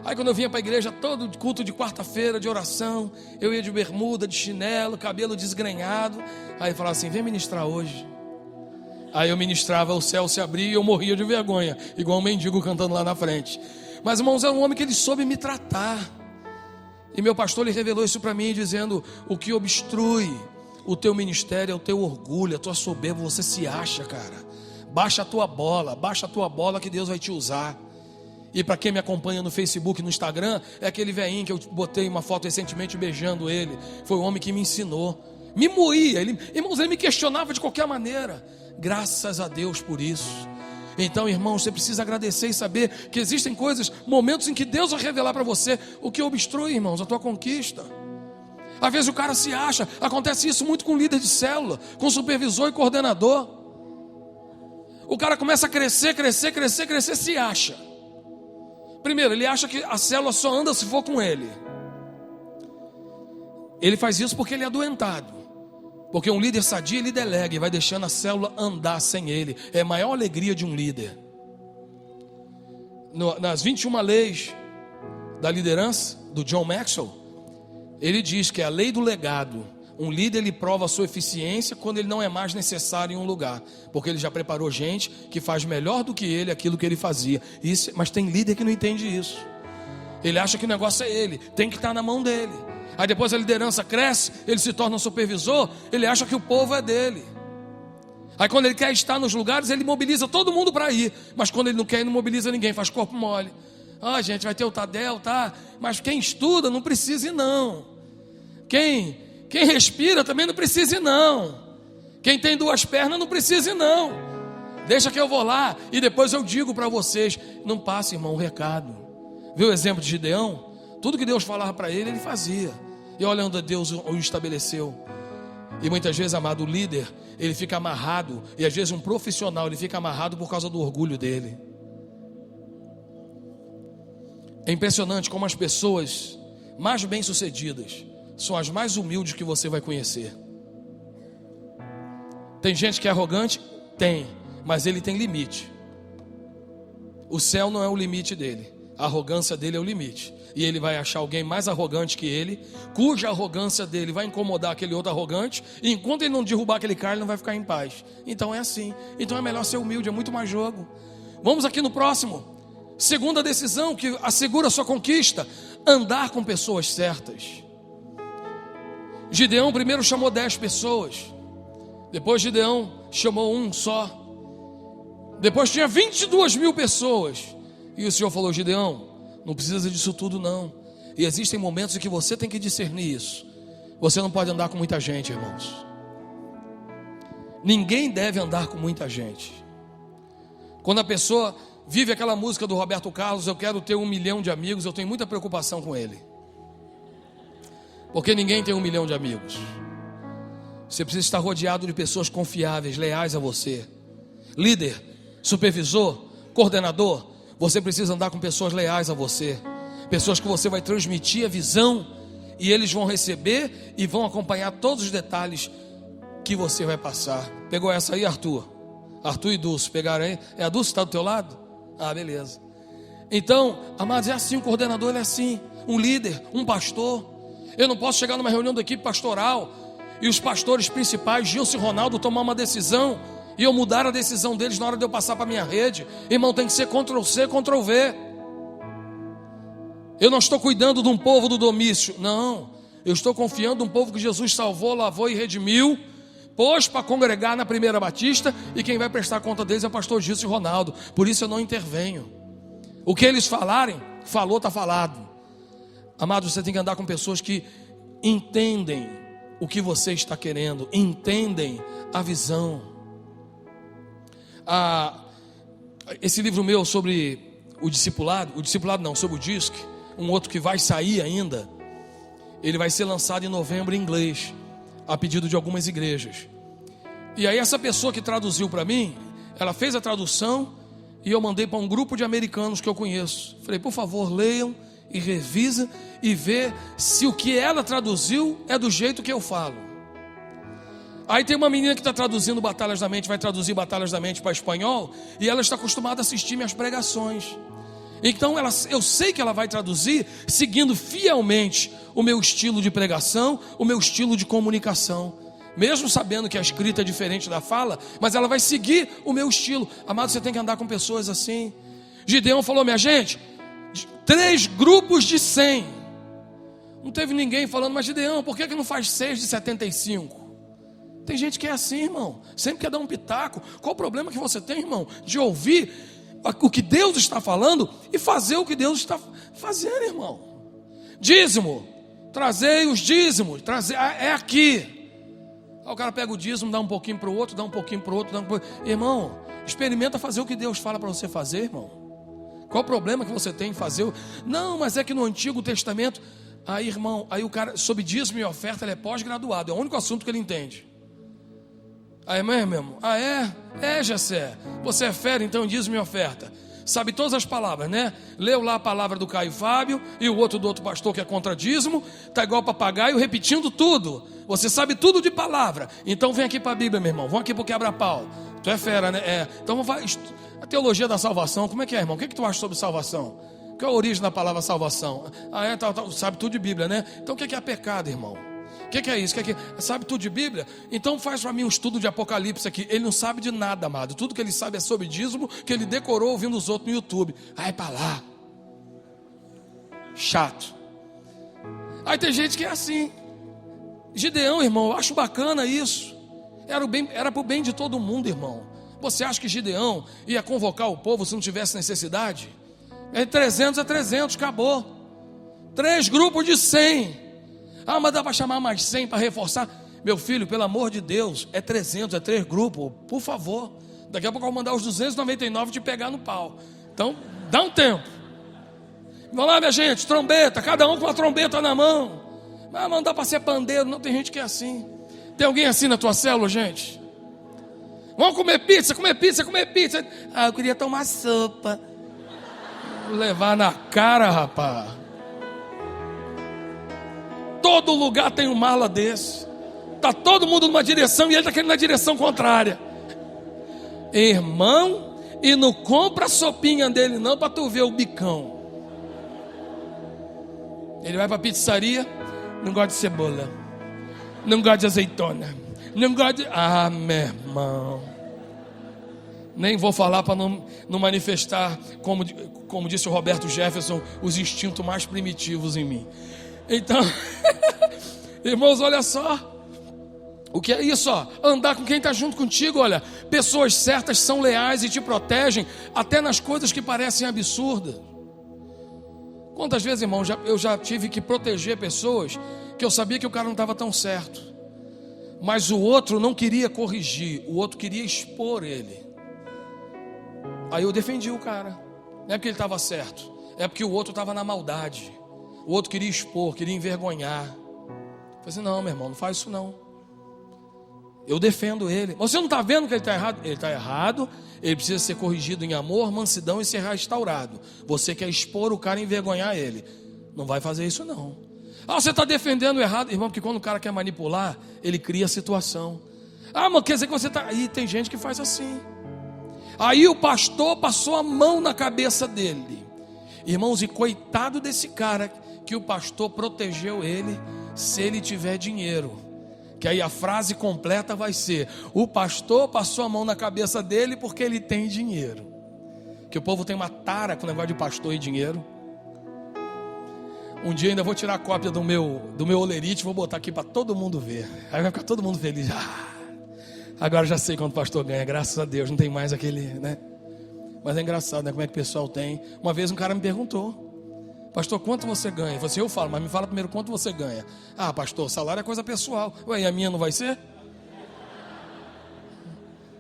Aí quando eu vinha para a igreja, todo culto de quarta-feira, de oração, eu ia de bermuda, de chinelo, cabelo desgrenhado. Aí ele falava assim: vem ministrar hoje. Aí eu ministrava, o céu se abria e eu morria de vergonha, igual um mendigo cantando lá na frente. Mas, irmãos, era um homem que ele soube me tratar. E meu pastor, ele revelou isso para mim, dizendo: o que obstrui o teu ministério é o teu orgulho, a tua soberba. Você se acha, cara. Baixa a tua bola que Deus vai te usar. E para quem me acompanha no Facebook, no Instagram, é aquele velhinho que eu botei uma foto recentemente beijando ele. Foi o homem que me ensinou, me moía, irmãos, ele me questionava de qualquer maneira. Graças a Deus por isso. Então, irmãos, você precisa agradecer e saber que existem coisas, momentos em que Deus vai revelar para você o que obstrui, irmãos, a tua conquista. Às vezes o cara se acha, acontece isso muito com líder de célula, com supervisor e coordenador. O cara começa a crescer, se acha. Primeiro, ele acha que a célula só anda se for com ele. Ele faz isso porque ele é adoentado. Porque um líder sadio, ele delega e vai deixando a célula andar sem ele. É a maior alegria de um líder. Nas 21 leis da liderança, do John Maxwell, ele diz que é a lei do legado. Um líder, ele prova a sua eficiência quando ele não é mais necessário em um lugar, porque ele já preparou gente que faz melhor do que ele aquilo que ele fazia. Mas tem líder que não entende isso. Ele acha que o negócio é ele, tem que estar na mão dele. Aí depois a liderança cresce, ele se torna um supervisor, ele acha que o povo é dele. Aí quando ele quer estar nos lugares, ele mobiliza todo mundo para ir. Mas quando ele não quer, ele não mobiliza ninguém, faz corpo mole. Ah, gente, vai ter o Tadel, tá? Mas quem estuda não precisa ir não. Quem respira também não precisa ir não. Quem tem 2 pernas não precisa ir não. Deixa que eu vou lá e depois eu digo para vocês. Não passe, irmão, o recado. Viu o exemplo de Gideão? Tudo que Deus falava para ele, ele fazia. E olha onde Deus o estabeleceu. E muitas vezes, amado, o líder, ele fica amarrado. E às vezes um profissional, ele fica amarrado por causa do orgulho dele. É impressionante como as pessoas mais bem-sucedidas são as mais humildes que você vai conhecer. Tem gente que é arrogante? Tem, mas ele tem limite. O céu não é o limite dele, a arrogância dele é o limite. E ele vai achar alguém mais arrogante que ele, cuja arrogância dele vai incomodar aquele outro arrogante, e enquanto ele não derrubar aquele cara, ele não vai ficar em paz. Então é assim. Então é melhor ser humilde, é muito mais jogo. Vamos aqui no próximo. Segunda decisão que assegura a sua conquista: andar com pessoas certas. Gideão primeiro chamou 10 pessoas. Depois Gideão chamou um só. Depois tinha 22.000 pessoas. E o Senhor falou: Gideão, não precisa disso tudo não. E existem momentos em que você tem que discernir isso. Você não pode andar com muita gente, irmãos. Ninguém deve andar com muita gente. Quando a pessoa vive aquela música do Roberto Carlos: eu quero ter 1 milhão de amigos, eu tenho muita preocupação com ele. Porque ninguém tem 1 milhão de amigos. Você precisa estar rodeado de pessoas confiáveis, leais a você. Líder, supervisor, coordenador, você precisa andar com pessoas leais a você. Pessoas que você vai transmitir a visão, e eles vão receber e vão acompanhar todos os detalhes que você vai passar. Pegou essa aí, Arthur? Arthur e Dulce, pegaram aí? É a Dulce que está do teu lado? Ah, beleza. Então, amados, é assim, o coordenador ele é assim. Um líder, um pastor. Eu não posso chegar numa reunião da equipe pastoral e os pastores principais, Gilson e Ronaldo, tomar uma decisão e eu mudar a decisão deles na hora de eu passar para a minha rede. Irmão, tem que ser Ctrl+C, Ctrl+V. Eu não estou cuidando de um povo do Domício, não. Eu estou confiando num povo que Jesus salvou, lavou e redimiu, pôs para congregar na Primeira Batista, e quem vai prestar conta deles é o pastor Gilson e Ronaldo. Por isso eu não intervenho. O que eles falarem, falou, está falado. Amado, você tem que andar com pessoas que entendem o que você está querendo, entendem a visão. Esse livro meu sobre o discipulado não, sobre o DISC, um outro que vai sair ainda, ele vai ser lançado em novembro em inglês, a pedido de algumas igrejas. E aí essa pessoa que traduziu para mim, ela fez a tradução e eu mandei para um grupo de americanos que eu conheço. Falei: por favor, leiam e revisa e vê se o que ela traduziu é do jeito que eu falo. Aí tem uma menina que está traduzindo Batalhas da Mente, vai traduzir Batalhas da Mente para espanhol, e ela está acostumada a assistir minhas pregações. Então eu sei que ela vai traduzir seguindo fielmente o meu estilo de pregação, o meu estilo de comunicação, mesmo sabendo que a escrita é diferente da fala, mas ela vai seguir o meu estilo. Amado, você tem que andar com pessoas assim. Gideão falou: minha gente, 3 grupos de 100. Não teve ninguém falando: mas Gideão, por que não faz 6 de 75? Tem gente que é assim, irmão, sempre quer dar um pitaco. Qual o problema que você tem, irmão, de ouvir o que Deus está falando e fazer o que Deus está fazendo, irmão? Dízimo, trazei os dízimos, é aqui. Aí o cara pega o dízimo, dá um pouquinho para o outro, dá um pouquinho para o outro, Irmão, experimenta fazer o que Deus fala para você fazer, irmão. Qual o problema que você tem em fazer? Não, mas é que no Antigo Testamento, aí, irmão, aí o cara, sobre dízimo e oferta, ele é pós-graduado, é o único assunto que ele entende. Aí, mesmo, Jessé, você é fera então em dízimo e oferta, sabe todas as palavras, né? Leu lá a palavra do Caio Fábio e o outro do outro pastor que é contra dízimo, tá igual papagaio repetindo tudo. Você sabe tudo de palavra, então vem aqui para a Bíblia, meu irmão, vamos aqui para o quebra-pau. Tu é fera, né? Então a teologia da salvação, como é que é, irmão? O que tu acha sobre salvação? Qual é a origem da palavra salvação? Sabe tudo de Bíblia, né? Então o que é pecado, irmão? O que é isso? Sabe tudo de Bíblia? Então faz para mim um estudo de Apocalipse aqui. Ele não sabe de nada, amado. Tudo que ele sabe é sobre dízimo, que ele decorou ouvindo os outros no YouTube. Aí para lá. Chato. Aí tem gente que é assim. Gideão, irmão, eu acho bacana isso. Era para o bem de todo mundo, irmão. Você acha que Gideão ia convocar o povo se não tivesse necessidade? 300 é 300, acabou. 3 grupos de 100. Mas dá para chamar mais 100 para reforçar? Meu filho, pelo amor de Deus, é 300, é 3 grupos, por favor. Daqui a pouco eu vou mandar os 299 te pegar no pau. Então, dá um tempo. Vamos lá, minha gente, trombeta, cada um com uma trombeta na mão. Mas não dá para ser pandeiro, não, tem gente que é assim. Tem alguém assim na tua célula, gente? Vamos comer pizza. Eu queria tomar sopa. Vou levar na cara, rapaz. Todo lugar tem um mala desse. Está todo mundo numa direção e ele está querendo na direção contrária. Irmão, e não compra a sopinha dele não para tu ver o bicão. Ele vai para a pizzaria, não gosta de cebola, não gosta de azeitona, não gosta de... meu irmão. Nem vou falar para não manifestar, como disse o Roberto Jefferson, os instintos mais primitivos em mim. Então, irmãos, olha só. O que é isso? Ó? Andar com quem está junto contigo, olha. Pessoas certas são leais e te protegem, até nas coisas que parecem absurdas. Quantas vezes, irmão, eu já tive que proteger pessoas que eu sabia que o cara não estava tão certo, mas o outro não queria corrigir, o outro queria expor ele. Aí eu defendi o cara. Não é porque ele estava certo, é porque o outro estava na maldade. O outro queria expor, queria envergonhar. Eu falei assim, não, meu irmão, não faz isso não. Eu defendo ele. Você não está vendo que ele está errado? Ele está errado, ele precisa ser corrigido em amor, mansidão e ser restaurado. Você quer expor o cara e envergonhar ele. Não vai fazer isso não. Ah, você está defendendo o errado, irmão, porque quando o cara quer manipular, ele cria a situação. Ah, mas quer dizer que você está... Aí tem gente que faz assim. Aí o pastor passou a mão na cabeça dele. Irmãos, e coitado desse cara que o pastor protegeu ele, se ele tiver dinheiro. Que aí a frase completa vai ser: o pastor passou a mão na cabeça dele porque ele tem dinheiro. Que o povo tem uma tara com o negócio de pastor e dinheiro. Um dia ainda vou tirar a cópia do meu olerite, vou botar aqui para todo mundo ver. Aí vai ficar todo mundo feliz. Agora já sei quanto o pastor ganha, graças a Deus, não tem mais aquele, né? Mas é engraçado, né? Como é que o pessoal tem. Uma vez um cara me perguntou: pastor, quanto você ganha? Eu falei assim, eu falo, mas me fala primeiro quanto você ganha. Ah, pastor, salário é coisa pessoal. Ué, e a minha não vai ser?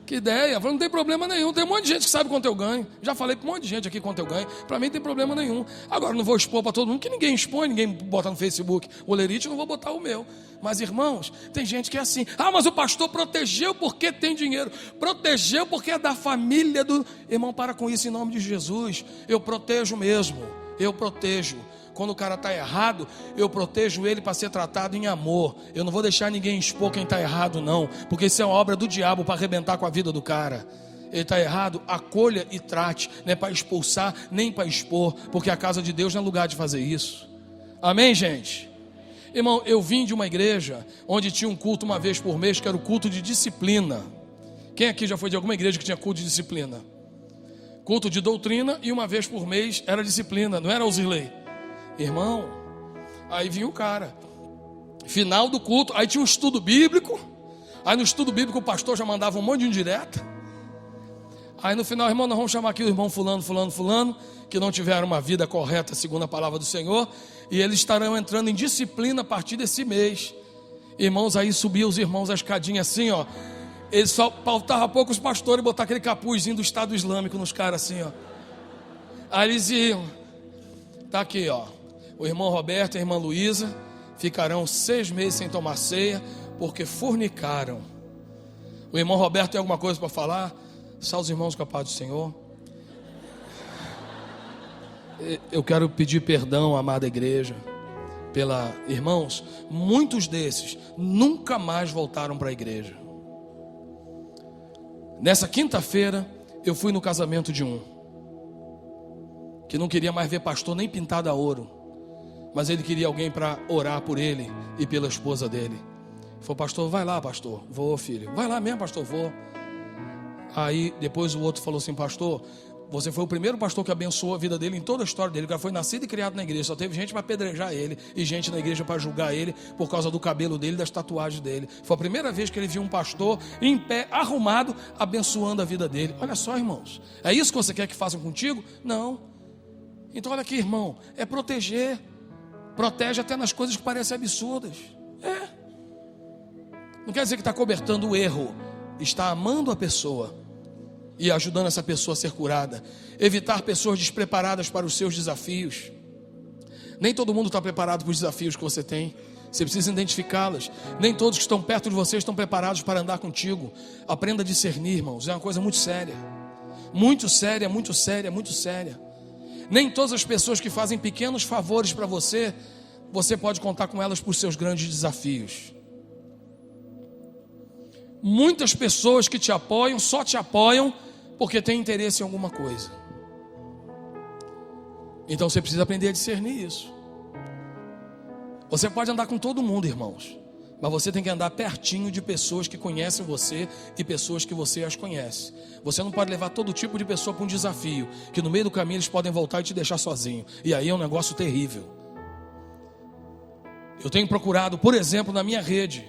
Que ideia, eu falei, não tem problema nenhum. Tem um monte de gente que sabe quanto eu ganho. Já falei para um monte de gente aqui quanto eu ganho. Para mim não tem problema nenhum. Agora não vou expor para todo mundo, que ninguém expõe, ninguém bota no Facebook o olerite, eu não vou botar o meu. Mas irmãos, tem gente que é assim. Ah, mas o pastor protegeu porque tem dinheiro. Protegeu porque é da família do... Irmão, para com isso em nome de Jesus. Eu protejo mesmo. Eu protejo. Quando o cara está errado, eu protejo ele para ser tratado em amor. Eu não vou deixar ninguém expor quem está errado não, porque isso é uma obra do diabo para arrebentar com a vida do cara. Ele está errado, acolha e trate. Não é para expulsar, nem para expor, porque a casa de Deus não é lugar de fazer isso. Amém, gente? Irmão, eu vim de uma igreja onde tinha um culto uma vez por mês, que era o culto de disciplina. Quem aqui já foi de alguma igreja que tinha culto de disciplina? Culto de doutrina, e uma vez por mês era disciplina, não era Alzirlei? Irmão, aí vinha o cara, final do culto, aí tinha um estudo bíblico. Aí no estudo bíblico o pastor já mandava um monte de indireta. Aí no final, irmão, nós vamos chamar aqui o irmão fulano, que não tiveram uma vida correta segundo a palavra do Senhor, e eles estarão entrando em disciplina a partir desse mês. Irmãos, aí subiam os irmãos a escadinha assim, ó. Eles só faltava pouco os pastores botar aquele capuzinho do Estado Islâmico nos caras assim, ó. Aí eles iam, tá aqui, ó. O irmão Roberto e a irmã Luísa ficarão 6 meses sem tomar ceia, porque fornicaram. O irmão Roberto tem alguma coisa para falar? Salve os irmãos com a paz do Senhor. Eu quero pedir perdão, amada igreja, irmãos, muitos desses nunca mais voltaram para a igreja. Nessa quinta-feira, eu fui no casamento de um que não queria mais ver pastor nem pintado a ouro, mas ele queria alguém para orar por ele e pela esposa dele. Ele falou: pastor, vai lá, pastor. Vou, filho. Vai lá mesmo, pastor, vou. Aí depois o outro falou assim: pastor, você foi o primeiro pastor que abençoou a vida dele em toda a história dele. O cara foi nascido e criado na igreja, só teve gente para apedrejar ele e gente na igreja para julgar ele por causa do cabelo dele e das tatuagens dele. Foi a primeira vez que ele viu um pastor em pé, arrumado, abençoando a vida dele. Olha só, irmãos, é isso que você quer que façam contigo? Não. Então olha aqui, irmão, é proteger. Protege até nas coisas que parecem absurdas. Não quer dizer que está cobertando o erro. Está amando a pessoa e ajudando essa pessoa a ser curada. Evitar pessoas despreparadas para os seus desafios. Nem todo mundo está preparado para os desafios que você tem. Você precisa identificá-las. Nem todos que estão perto de você estão preparados para andar contigo. Aprenda a discernir, irmãos. É uma coisa muito séria. Muito séria, muito séria, muito séria. Nem todas as pessoas que fazem pequenos favores para você, você pode contar com elas para os seus grandes desafios. Muitas pessoas que te apoiam, só te apoiam porque têm interesse em alguma coisa. Então você precisa aprender a discernir isso. Você pode andar com todo mundo, irmãos, Mas você tem que andar pertinho de pessoas que conhecem você e pessoas que você as conhece. Você não pode levar todo tipo de pessoa para um desafio, que no meio do caminho eles podem voltar e te deixar sozinho. E aí é um negócio terrível. Eu tenho procurado, por exemplo, na minha rede,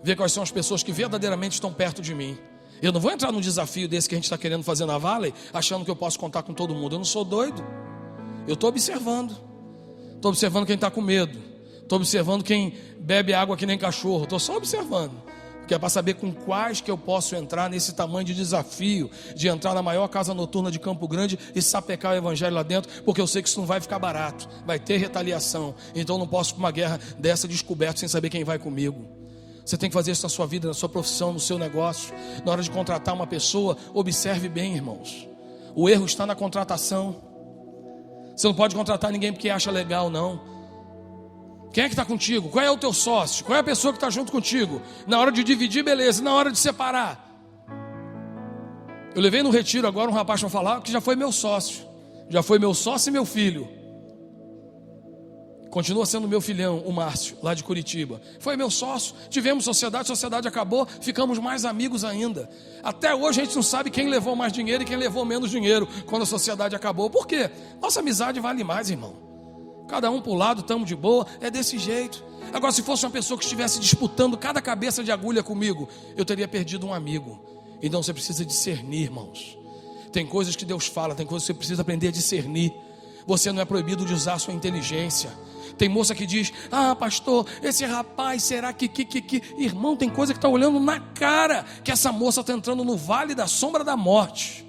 ver quais são as pessoas que verdadeiramente estão perto de mim. Eu não vou entrar num desafio desse que a gente está querendo fazer na Valley, achando que eu posso contar com todo mundo. Eu não sou doido. Eu estou observando. Estou observando quem está com medo. Estou observando quem bebe água que nem cachorro. Estou só observando. Porque é para saber com quais que eu posso entrar nesse tamanho de desafio, de entrar na maior casa noturna de Campo Grande e sapecar o evangelho lá dentro, porque eu sei que isso não vai ficar barato, vai ter retaliação. Então eu não posso ir para uma guerra dessa descoberta sem saber quem vai comigo. Você tem que fazer isso na sua vida, na sua profissão, no seu negócio. Na hora de contratar uma pessoa, observe bem, irmãos. O erro está na contratação. Você não pode contratar ninguém porque acha legal, não. Quem é que está contigo? Qual é o teu sócio? Qual é a pessoa que está junto contigo? Na hora de dividir, beleza. Na hora de separar. Eu levei no retiro agora um rapaz para falar que já foi meu sócio. Já foi meu sócio e meu filho. Continua sendo meu filhão, o Márcio, lá de Curitiba. Foi meu sócio. Tivemos sociedade acabou. Ficamos mais amigos ainda. Até hoje a gente não sabe quem levou mais dinheiro e quem levou menos dinheiro quando a sociedade acabou. Por quê? Nossa amizade vale mais, irmão. Cada um para o lado, estamos de boa, é desse jeito. Agora, se fosse uma pessoa que estivesse disputando cada cabeça de agulha comigo, eu teria perdido um amigo. Então você precisa discernir, irmãos. Tem coisas que Deus fala, tem coisas que você precisa aprender a discernir. Você não é proibido de usar a sua inteligência. Tem moça que diz: ah, pastor, esse rapaz, será que... Irmão, tem coisa que está olhando na cara, que essa moça está entrando no vale da sombra da morte.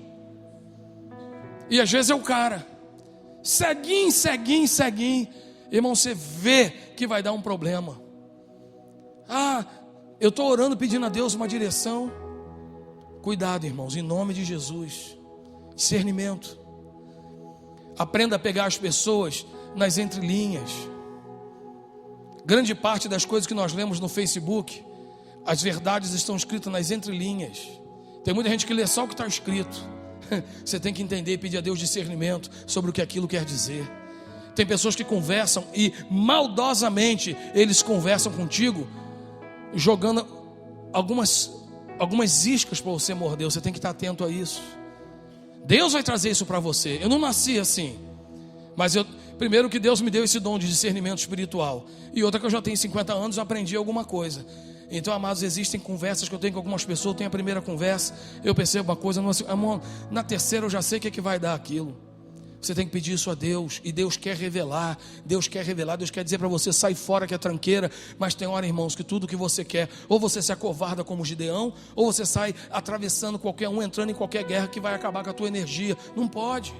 E às vezes é o cara. Ceguinho. Irmão, você vê que vai dar um problema. Ah, eu estou orando pedindo a Deus uma direção. Cuidado, irmãos, em nome de Jesus. Discernimento. Aprenda a pegar as pessoas nas entrelinhas. Grande parte das coisas que nós lemos no Facebook, as verdades estão escritas nas entrelinhas. Tem muita gente que lê só o que está escrito. Você tem que entender e pedir a Deus discernimento sobre o que aquilo quer dizer. Tem pessoas que conversam e maldosamente eles conversam contigo, jogando algumas iscas para você morder. Você tem que estar atento a isso. Deus vai trazer isso para você. Eu não nasci assim, mas primeiro que Deus me deu esse dom de discernimento espiritual, e outra que eu já tenho 50 anos, eu aprendi alguma coisa. Então, amados, existem conversas que eu tenho com algumas pessoas. Eu tenho a primeira conversa, eu percebo uma coisa, na terceira eu já sei o que é que vai dar aquilo. Você tem que pedir isso a Deus, e Deus quer revelar. Deus quer dizer para você: sai fora que é tranqueira. Mas tem hora, irmãos, que tudo que você quer, ou você se acovarda como Gideão, ou você sai atravessando qualquer um, entrando em qualquer guerra que vai acabar com a tua energia. Não pode.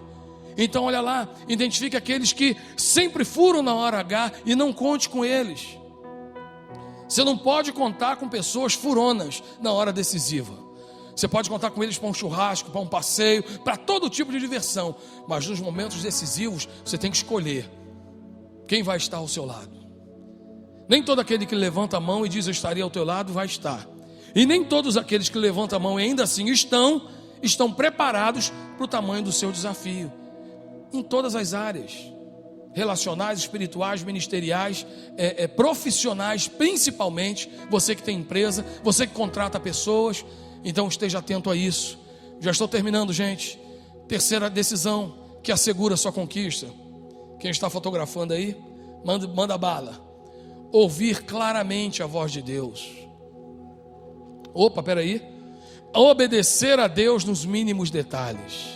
Então olha lá, identifique aqueles que sempre furam na hora H e não conte com eles. Você não pode contar com pessoas furonas na hora decisiva. Você pode contar com eles para um churrasco, para um passeio, para todo tipo de diversão. Mas nos momentos decisivos, você tem que escolher quem vai estar ao seu lado. Nem todo aquele que levanta a mão e diz: eu estaria ao teu lado, vai estar. E nem todos aqueles que levantam a mão e ainda assim estão preparados para o tamanho do seu desafio. Em todas as áreas. Relacionais, espirituais, ministeriais, profissionais, principalmente. Você que tem empresa, você que contrata pessoas. Então esteja atento a isso. Já estou terminando, gente. Terceira decisão que assegura a sua conquista. Quem está fotografando aí, manda bala. Ouvir claramente a voz de Deus. Opa, peraí. Obedecer a Deus nos mínimos detalhes.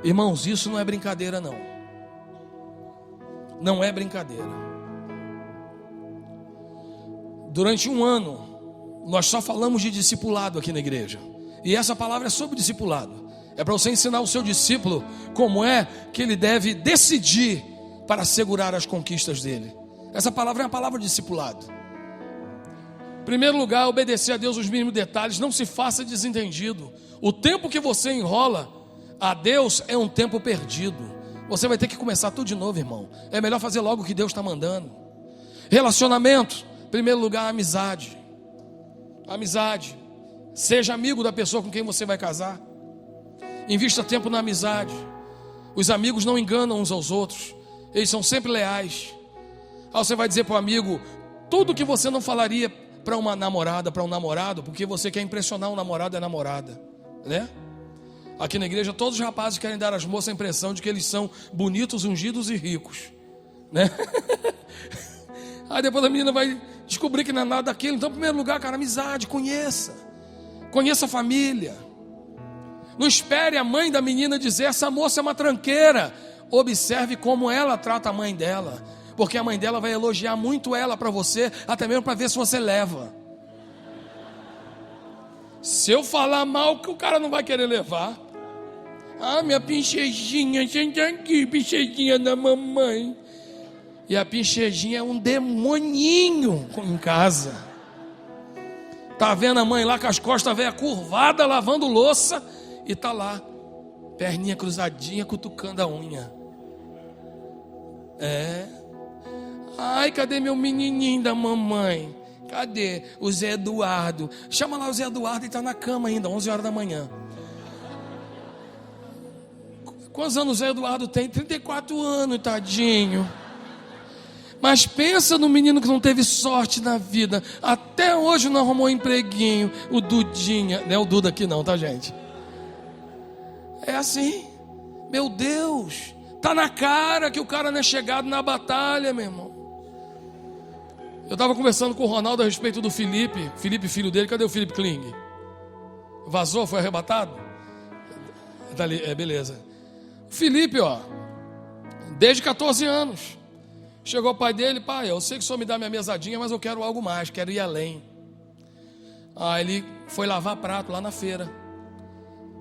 Irmãos, isso não é brincadeira, não. Não é brincadeira. Durante um ano, nós só falamos de discipulado aqui na igreja. E essa palavra é sobre discipulado. É para você ensinar o seu discípulo como é que ele deve decidir para assegurar as conquistas dele. Essa palavra é uma palavra de discipulado. Em primeiro lugar, obedecer a Deus os mínimos detalhes. Não se faça desentendido. O tempo que você enrola a Deus é um tempo perdido. Você vai ter que começar tudo de novo, irmão. É melhor fazer logo o que Deus está mandando. Relacionamento. Em primeiro lugar, amizade. Amizade. Seja amigo da pessoa com quem você vai casar. Invista tempo na amizade. Os amigos não enganam uns aos outros. Eles são sempre leais. Aí você vai dizer para o amigo tudo que você não falaria para uma namorada, para um namorado, porque você quer impressionar um namorado e a namorada, né? Aqui na igreja todos os rapazes querem dar às moças a impressão de que eles são bonitos, ungidos e ricos, né? Aí depois a menina vai descobrir que não é nada daquilo. Então, em primeiro lugar, cara, amizade, conheça a família. Não espere a mãe da menina dizer: essa moça é uma tranqueira. Observe como ela trata a mãe dela, porque a mãe dela vai elogiar muito ela para você, até mesmo para ver se você leva. Se eu falar mal, que o cara não vai querer levar. Ah, minha pinchejinha, senta aqui, pinchejinha da mamãe. E a pinchejinha é um demoninho em casa. Tá vendo a mãe lá com as costas velha curvada, lavando louça, e tá lá, perninha cruzadinha, cutucando a unha. Ai, cadê meu menininho da mamãe? Cadê o Zé Eduardo? Chama lá o Zé Eduardo, ele tá na cama ainda, 11 horas da manhã. Quantos anos o Zé Eduardo tem? 34 anos, tadinho. Mas pensa no menino que não teve sorte na vida. Até hoje não arrumou empreguinho. O Dudinha. Não é o Duda aqui não, tá, gente? É assim. Meu Deus. Tá na cara que o cara não é chegado na batalha, meu irmão. Eu estava conversando com o Ronaldo a respeito do Felipe. Felipe, filho dele. Cadê o Felipe Kling? Vazou? Foi arrebatado? Tá ali, beleza. O Felipe, ó. Desde 14 anos. Chegou o pai dele: pai, eu sei que o senhor me dá minha mesadinha, mas eu quero algo mais, quero ir além. Aí ele foi lavar prato lá na feira.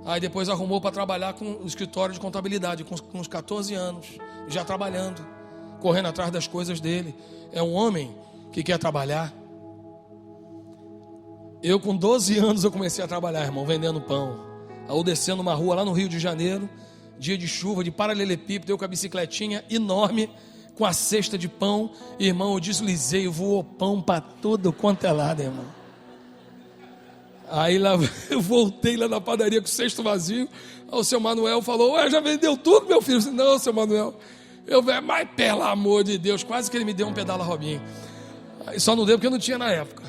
Aí depois arrumou para trabalhar com o escritório de contabilidade, com uns 14 anos, já trabalhando, correndo atrás das coisas dele. É um homem que quer trabalhar. Eu com 12 anos eu comecei a trabalhar, irmão, vendendo pão. Aí descendo uma rua lá no Rio de Janeiro, dia de chuva, de paralelepípedo, eu com a bicicletinha enorme, com a cesta de pão, irmão, eu deslizei, voou pão para todo quanto é lado, irmão. Aí lá, eu voltei lá na padaria com o cesto vazio. Aí o seu Manuel falou: ué, já vendeu tudo, meu filho? Eu disse: não, seu Manuel. Mas pelo amor de Deus, quase que ele me deu um pedala Robinho. Aí só não deu porque não tinha na época.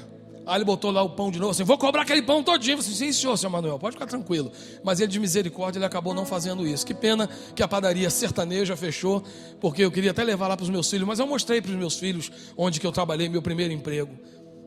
Aí ele botou lá o pão de novo, assim: vou cobrar aquele pão todinho. Eu disse: sim, senhor, seu Manuel, pode ficar tranquilo. Mas ele, de misericórdia, ele acabou não fazendo isso. Que pena que a padaria sertaneja fechou, porque eu queria até levar lá para os meus filhos, mas eu mostrei para os meus filhos onde que eu trabalhei, meu primeiro emprego.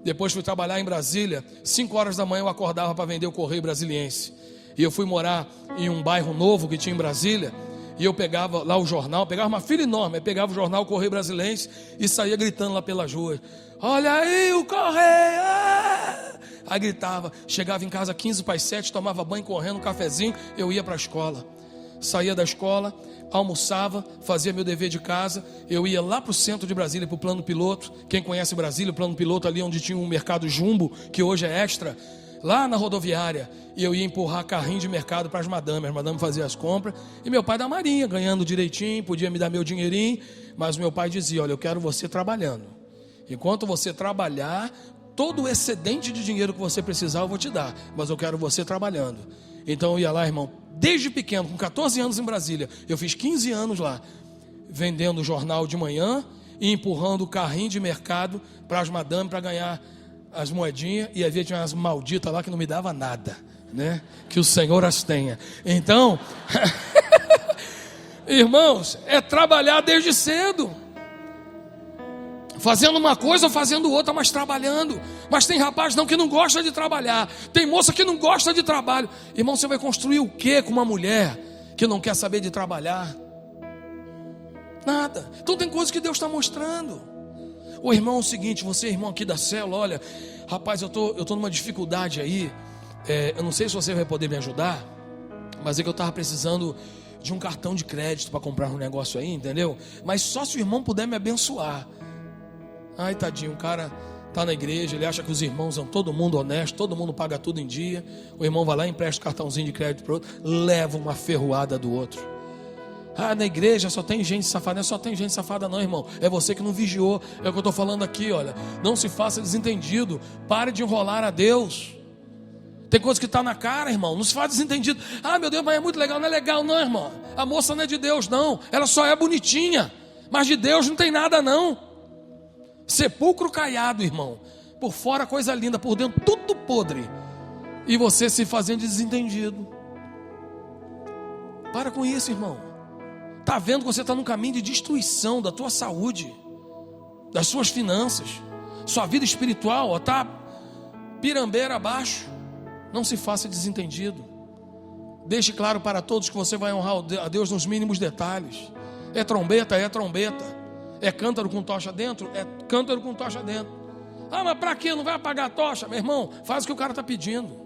Depois fui trabalhar em Brasília. 5 horas da manhã eu acordava para vender o Correio Brasiliense. E eu fui morar em um bairro novo que tinha em Brasília. E eu pegava lá o jornal, pegava uma fila enorme, aí pegava o jornal Correio Brasiliense e saía gritando lá pelas ruas: olha aí o Correio! Aí gritava, chegava em casa 15 para as 7, tomava banho correndo, um cafezinho, eu ia para a escola. Saía da escola, almoçava, fazia meu dever de casa, eu ia lá para o centro de Brasília, para o Plano Piloto. Quem conhece Brasília, o Plano Piloto, ali onde tinha um mercado Jumbo, que hoje é Extra, lá na rodoviária, e eu ia empurrar carrinho de mercado para as madames faziam as compras, e meu pai da marinha, ganhando direitinho, podia me dar meu dinheirinho, mas meu pai dizia: olha, eu quero você trabalhando, enquanto você trabalhar, todo o excedente de dinheiro que você precisar eu vou te dar, mas eu quero você trabalhando. Então eu ia lá, irmão, desde pequeno, com 14 anos em Brasília, eu fiz 15 anos lá, vendendo jornal de manhã e empurrando o carrinho de mercado para as madames para ganhar as moedinhas, e às vezes tinha umas malditas lá que não me dava nada, né? Que o Senhor as tenha. Então, irmãos, é trabalhar desde cedo, fazendo uma coisa ou fazendo outra, mas trabalhando. Mas tem rapaz não que não gosta de trabalhar, tem moça que não gosta de trabalho. Irmão, você vai construir o que com uma mulher que não quer saber de trabalhar? Nada. Então tem coisas que Deus está mostrando. O irmão é o seguinte: você, irmão aqui da célula, olha, rapaz, eu tô numa dificuldade aí, eu não sei se você vai poder me ajudar, mas é que eu estava precisando de um cartão de crédito para comprar um negócio aí, entendeu? Mas só se o irmão puder me abençoar. Ai, tadinho, o cara está na igreja, ele acha que os irmãos são todo mundo honesto, todo mundo paga tudo em dia. O irmão vai lá, empresta o cartãozinho de crédito para o outro, leva uma ferroada do outro. Ah, na igreja só tem gente safada. Não é só tem gente safada não, irmão, é você que não vigiou. É o que eu estou falando aqui, olha. Não se faça desentendido, pare de enrolar a Deus. Tem coisa que está na cara, irmão, não se faz desentendido. Ah, meu Deus, mas é muito legal. Não é legal não, irmão. A moça não é de Deus não, ela só é bonitinha, mas de Deus não tem nada não. Sepulcro caiado, irmão, Por fora coisa linda, por dentro tudo podre. E você se fazendo desentendido. Para com isso, irmão. Está vendo que você está num caminho de destruição da tua saúde, das suas finanças. Sua vida espiritual está pirambeira abaixo. Não se faça desentendido. Deixe claro para todos que você vai honrar a Deus nos mínimos detalhes. É trombeta, é trombeta. É cântaro com tocha dentro, é cântaro com tocha dentro. Ah, mas para quê? Não vai apagar a tocha? Meu irmão, faz o que o cara está pedindo.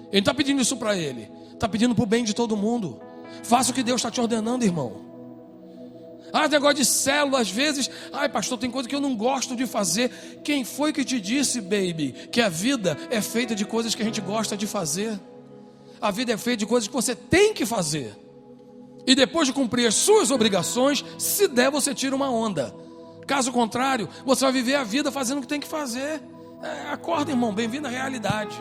Ele não está pedindo isso para ele. Está pedindo para o bem de todo mundo. Faça o que Deus está te ordenando, irmão. Ah, negócio de célula, às vezes. Ai, pastor, tem coisa que eu não gosto de fazer. Quem foi que te disse, baby, que a vida é feita de coisas que a gente gosta de fazer? A vida é feita de coisas que você tem que fazer. E depois de cumprir as suas obrigações, se der, você tira uma onda. Caso contrário, você vai viver a vida fazendo o que tem que fazer. Acorda, irmão, bem-vindo à realidade.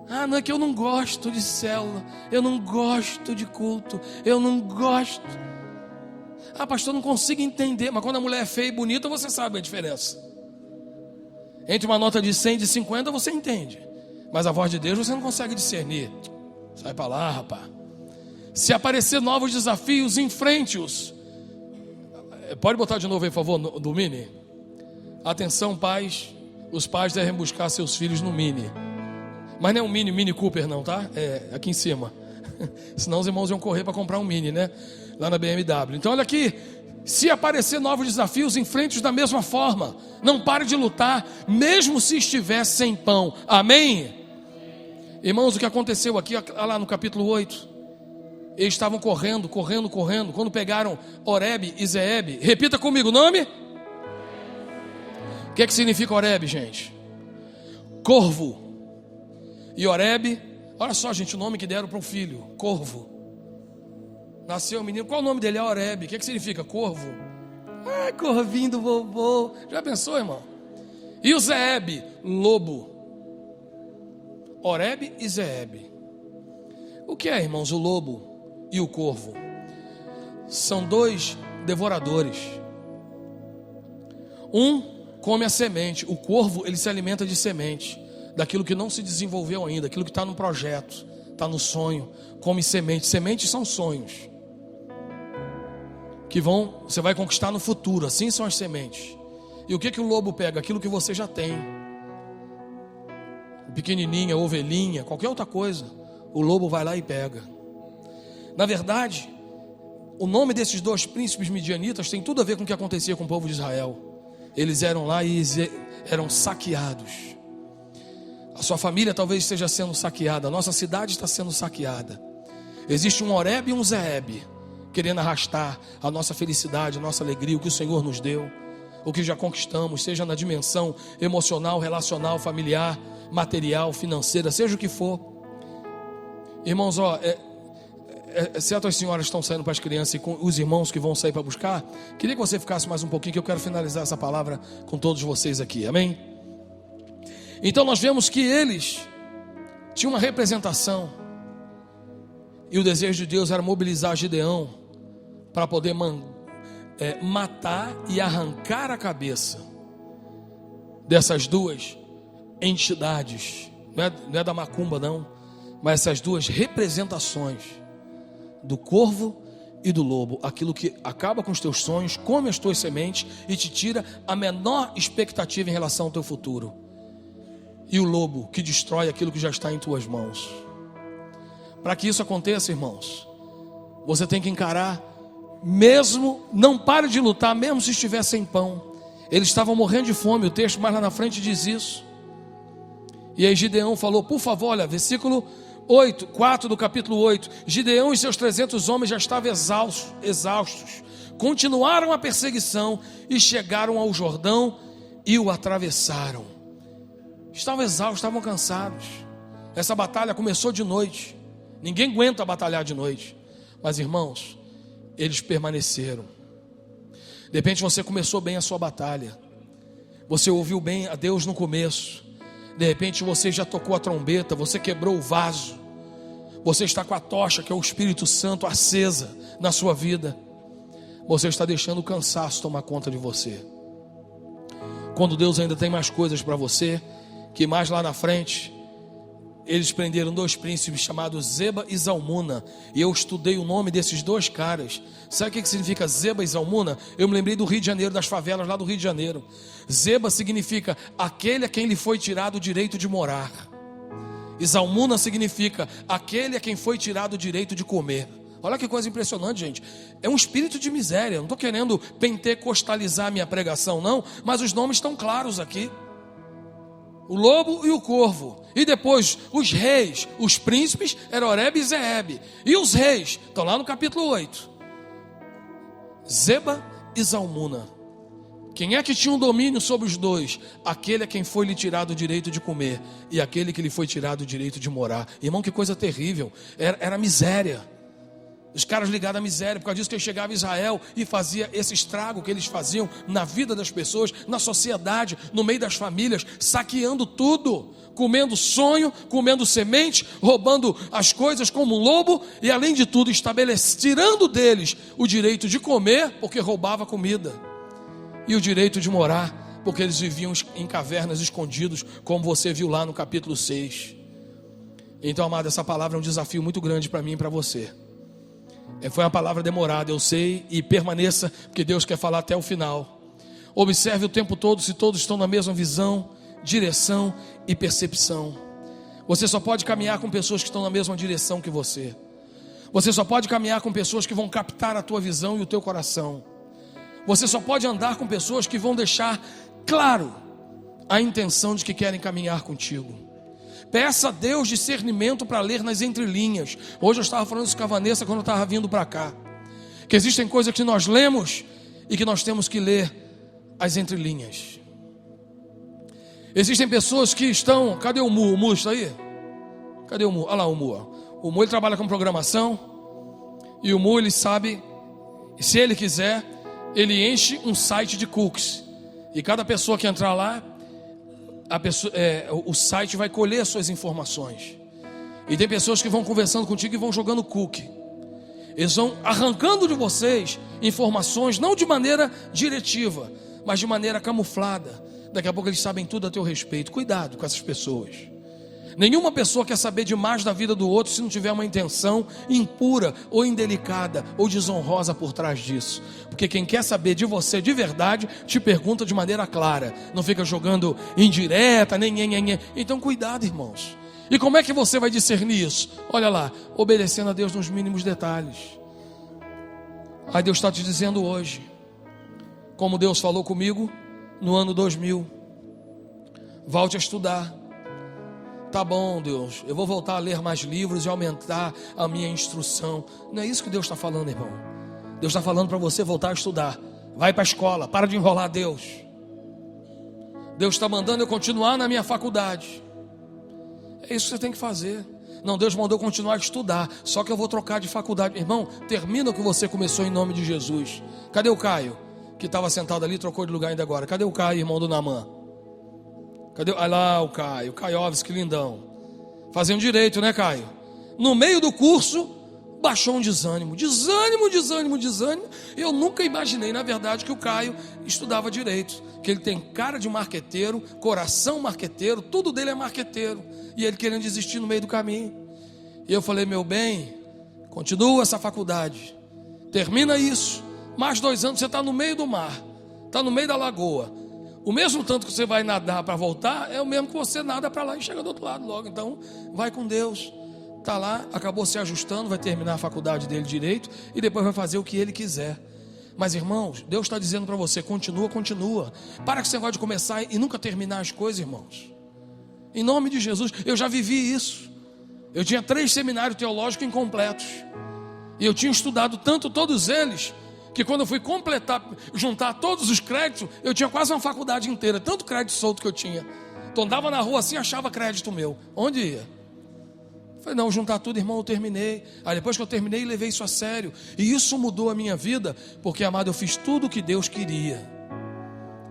Ah, não é que eu não gosto de célula, eu não gosto de culto, eu não gosto. Ah, pastor, não consigo entender. Mas quando a mulher é feia e bonita, você sabe a diferença. Entre uma nota de 100 e de 50, você entende. Mas a voz de Deus você não consegue discernir. Sai para lá, rapaz. Se aparecer novos desafios, enfrente-os. Pode botar de novo aí, por favor, do Mini. Atenção, pais. Os pais devem buscar seus filhos no Mini. Mas não é um Mini Cooper não, tá? É aqui em cima. Senão os irmãos iam correr para comprar um Mini, né? Lá na BMW. Então olha aqui. Se aparecer novos desafios, enfrente-os da mesma forma. Não pare de lutar, mesmo se estiver sem pão. Amém? Irmãos, o que aconteceu aqui, lá no capítulo 8. Eles estavam correndo. Quando pegaram Oreb e Zeeb. Repita comigo o nome. O que é que significa Oreb, gente? Corvo. E Oreb, olha só, gente, o nome que deram para o filho, corvo. Nasceu o menino, qual o nome dele? É Oreb. O que é que significa corvo? Ah, corvinho do vovô. Já pensou, irmão? E o Zeeb, lobo. Oreb e Zeeb. O que é, irmãos, o lobo e o corvo? São dois devoradores. Um come a semente. O corvo, ele se alimenta de semente, daquilo que não se desenvolveu ainda, aquilo que está no projeto, está no sonho. Come semente. Sementes são sonhos que você vai conquistar no futuro. Assim são as sementes. E o que o lobo pega? Aquilo que você já tem. Pequenininha, ovelhinha, qualquer outra coisa, o lobo vai lá e pega. Na verdade, o nome desses dois príncipes midianitas tem tudo a ver com o que acontecia com o povo de Israel. Eles eram lá e eram saqueados. A sua família talvez esteja sendo saqueada. A nossa cidade está sendo saqueada. Existe um Oreb e um Zeeb querendo arrastar a nossa felicidade, a nossa alegria, o que o Senhor nos deu, o que já conquistamos, seja na dimensão emocional, relacional, familiar, material, financeira, seja o que for. Irmãos, certo, as senhoras estão saindo para as crianças e com os irmãos que vão sair para buscar. Queria que você ficasse mais um pouquinho, que eu quero finalizar essa palavra com todos vocês aqui, amém? Então nós vemos que eles tinham uma representação, e o desejo de Deus era mobilizar Gideão para poder matar e arrancar a cabeça dessas duas entidades. Não é da macumba não, mas essas duas representações do corvo e do lobo, aquilo que acaba com os teus sonhos, come as tuas sementes e te tira a menor expectativa em relação ao teu futuro. E o lobo que destrói aquilo que já está em tuas mãos. Para que isso aconteça, irmãos, você tem que encarar, mesmo, não pare de lutar, mesmo se estiver sem pão. Eles estavam morrendo de fome, o texto mais lá na frente diz isso. E aí Gideão falou, por favor, olha, versículo 4 do capítulo 8. Gideão e seus 300 homens já estavam exaustos. Continuaram a perseguição e chegaram ao Jordão e o atravessaram. Estavam exaustos, estavam cansados. Essa batalha começou de noite. Ninguém aguenta batalhar de noite. Mas irmãos, eles permaneceram. De repente você começou bem a sua batalha. Você ouviu bem a Deus no começo. De repente você já tocou a trombeta, você quebrou o vaso. Você está com a tocha, que é o Espírito Santo, acesa na sua vida. Você está deixando o cansaço tomar conta de você. quando Deus ainda tem mais coisas para você, que mais lá na frente, eles prenderam 2 príncipes chamados Zeba e Zalmuna, e eu estudei o nome desses 2 caras. Sabe o que significa Zeba e Zalmuna? Eu me lembrei do Rio de Janeiro, das favelas lá do Rio de Janeiro. Zeba significa aquele a quem lhe foi tirado o direito de morar, e Zalmuna significa aquele a quem foi tirado o direito de comer. Olha que coisa impressionante, gente. É um espírito de miséria. Não estou querendo pentecostalizar a minha pregação, não, mas os nomes estão claros aqui: o lobo e o corvo. E depois os reis, os príncipes, era Oreb e Zeeb. E os reis, estão lá no capítulo 8. Zeba e Zalmuna. Quem é que tinha um domínio sobre os 2? Aquele a quem foi lhe tirado o direito de comer, e aquele que lhe foi tirado o direito de morar. Irmão, que coisa terrível. Era miséria. Os caras ligados à miséria. Por causa disso que ele chegava a Israel e fazia esse estrago que eles faziam na vida das pessoas, na sociedade, no meio das famílias, saqueando tudo, comendo sonho, comendo semente, roubando as coisas como um lobo, e além de tudo tirando deles o direito de comer, porque roubava comida, e o direito de morar, porque eles viviam em cavernas escondidos, como você viu lá no capítulo 6. Então, amado, essa palavra é um desafio muito grande para mim e para você. Foi uma palavra demorada, eu sei, e permaneça, porque Deus quer falar até o final. Observe o tempo todo se todos estão na mesma visão, direção e percepção. Você só pode caminhar com pessoas que estão na mesma direção que você. Você só pode caminhar com pessoas que vão captar a tua visão e o teu coração. Você só pode andar com pessoas que vão deixar claro a intenção de que querem caminhar contigo. Peça a Deus discernimento para ler nas entrelinhas. Hoje eu estava falando isso com a Vanessa quando eu estava vindo para cá, que existem coisas que nós lemos e que nós temos que ler as entrelinhas. Existem pessoas que estão... Cadê o Mu? O Mu está aí? Cadê o Mu? Olha lá o Mu. O Mu, ele trabalha com programação, e o Mu, ele sabe, se ele quiser, ele enche um site de cookies, e cada pessoa que entrar lá, o site vai colher as suas informações. E tem pessoas que vão conversando contigo e vão jogando cookie. Eles vão arrancando de vocês informações, não de maneira diretiva, mas de maneira camuflada. Daqui a pouco eles sabem tudo a teu respeito. Cuidado com essas pessoas. Nenhuma pessoa quer saber demais da vida do outro se não tiver uma intenção impura ou indelicada ou desonrosa por trás disso. Porque quem quer saber de você de verdade te pergunta de maneira clara, não fica jogando indireta, nem. Então cuidado, irmãos. E como é que você vai discernir isso? Olha lá, obedecendo a Deus nos mínimos detalhes. Aí Deus está te dizendo hoje, como Deus falou comigo no ano 2000, volte a estudar. Tá bom, Deus, eu vou voltar a ler mais livros e aumentar a minha instrução. Não é isso que Deus está falando, irmão. Deus está falando para você voltar a estudar. Vai para a escola, para de enrolar Deus. Deus está mandando eu continuar na minha faculdade. É isso que você tem que fazer. Não, Deus mandou continuar a estudar, só que eu vou trocar de faculdade. Irmão, termina o que você começou em nome de Jesus. Cadê o Caio? Que estava sentado ali, trocou de lugar ainda agora. Cadê o Caio, irmão do Namã? Cadê? Olha lá o Caio, Caioves, que lindão. Fazendo direito, né, Caio? No meio do curso, baixou um desânimo. Desânimo. Eu nunca imaginei, na verdade, que o Caio estudava direito. Que ele tem cara de marqueteiro, coração marqueteiro, tudo dele é marqueteiro. E ele querendo desistir no meio do caminho. E eu falei, meu bem, continua essa faculdade. Termina isso. Mais 2 anos você está no meio do mar. Está no meio da lagoa. O mesmo tanto que você vai nadar para voltar, é o mesmo que você nada para lá e chega do outro lado logo. Então, vai com Deus. Está lá, acabou se ajustando, vai terminar a faculdade dele direito e depois vai fazer o que ele quiser. Mas, irmãos, Deus está dizendo para você, continua. Para que você vai começar e nunca terminar as coisas, irmãos. Em nome de Jesus, eu já vivi isso. Eu tinha 3 seminários teológicos incompletos. E eu tinha estudado tanto todos eles, que quando eu fui juntar todos os créditos, eu tinha quase uma faculdade inteira, tanto crédito solto que eu tinha. Então andava na rua assim, achava crédito meu. Onde ia? Falei, não, juntar tudo, irmão, eu terminei. Aí depois que eu terminei, levei isso a sério. E isso mudou a minha vida, porque, amado, eu fiz tudo o que Deus queria.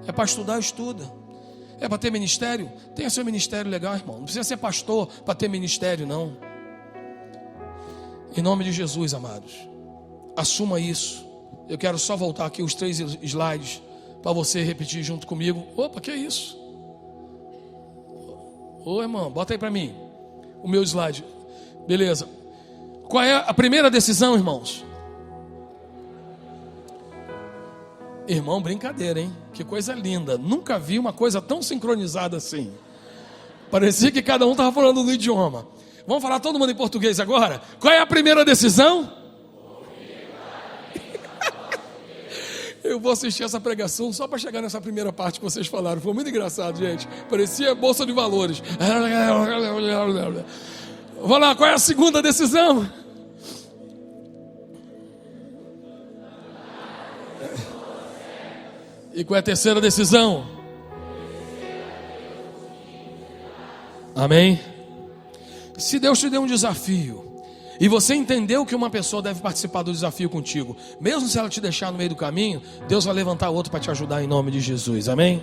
É para estudar, estuda. É para ter ministério? Tenha seu ministério legal, irmão. Não precisa ser pastor para ter ministério, não. Em nome de Jesus, amados, assuma isso. Eu quero só voltar aqui os 3 slides para você repetir junto comigo. Opa, que é isso? Ô irmão, bota aí para mim o meu slide. Beleza. Qual é a primeira decisão, irmãos? Irmão, brincadeira, hein? Que coisa linda. Nunca vi uma coisa tão sincronizada assim. Parecia que cada um estava falando no idioma. Vamos falar todo mundo em português agora? Qual é a primeira decisão? Eu vou assistir essa pregação só para chegar nessa primeira parte que vocês falaram. Foi muito engraçado, gente. Parecia bolsa de valores. Vamos lá, qual é a segunda decisão? E qual é a terceira decisão? Amém? Se Deus te deu um desafio e você entendeu que uma pessoa deve participar do desafio contigo, mesmo se ela te deixar no meio do caminho, Deus vai levantar outro para te ajudar em nome de Jesus, amém?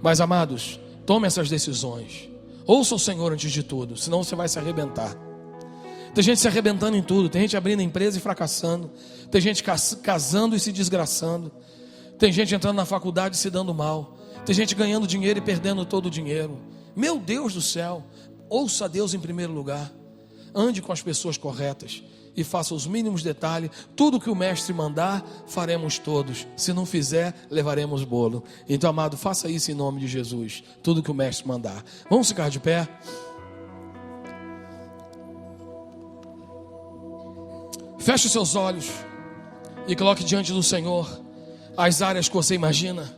Mas amados, tome essas decisões. Ouça o Senhor antes de tudo, senão você vai se arrebentar. Tem gente se arrebentando em tudo, tem gente abrindo empresa e fracassando, tem gente casando e se desgraçando, tem gente entrando na faculdade e se dando mal, tem gente ganhando dinheiro e perdendo todo o dinheiro. Meu Deus do céu, ouça Deus em primeiro lugar. Ande com as pessoas corretas e faça os mínimos detalhes. Tudo que o mestre mandar, faremos todos. Se não fizer, levaremos bolo. Então, amado, faça isso em nome de Jesus. Tudo que o mestre mandar. Vamos ficar de pé? Feche os seus olhos e coloque diante do Senhor as áreas que você imagina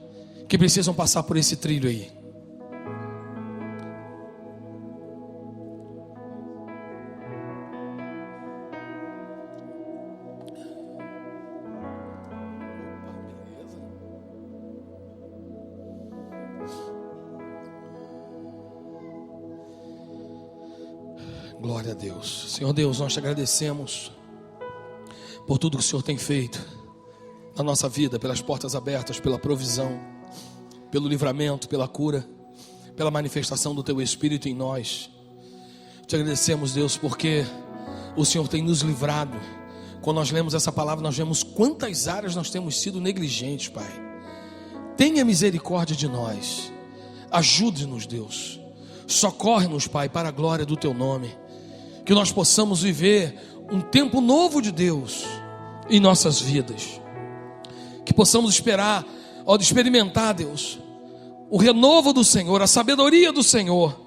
que precisam passar por esse trilho aí. Glória a Deus. Senhor Deus, nós te agradecemos por tudo que o Senhor tem feito na nossa vida, pelas portas abertas, pela provisão, pelo livramento, pela cura, pela manifestação do teu Espírito em nós. Te agradecemos, Deus, porque o Senhor tem nos livrado. Quando nós lemos essa palavra, nós vemos quantas áreas nós temos sido negligentes, Pai. Tenha misericórdia de nós. Ajude-nos, Deus. Socorre-nos, Pai, para a glória do teu nome. Que nós possamos viver um tempo novo de Deus em nossas vidas. Que possamos experimentar, Deus, o renovo do Senhor, a sabedoria do Senhor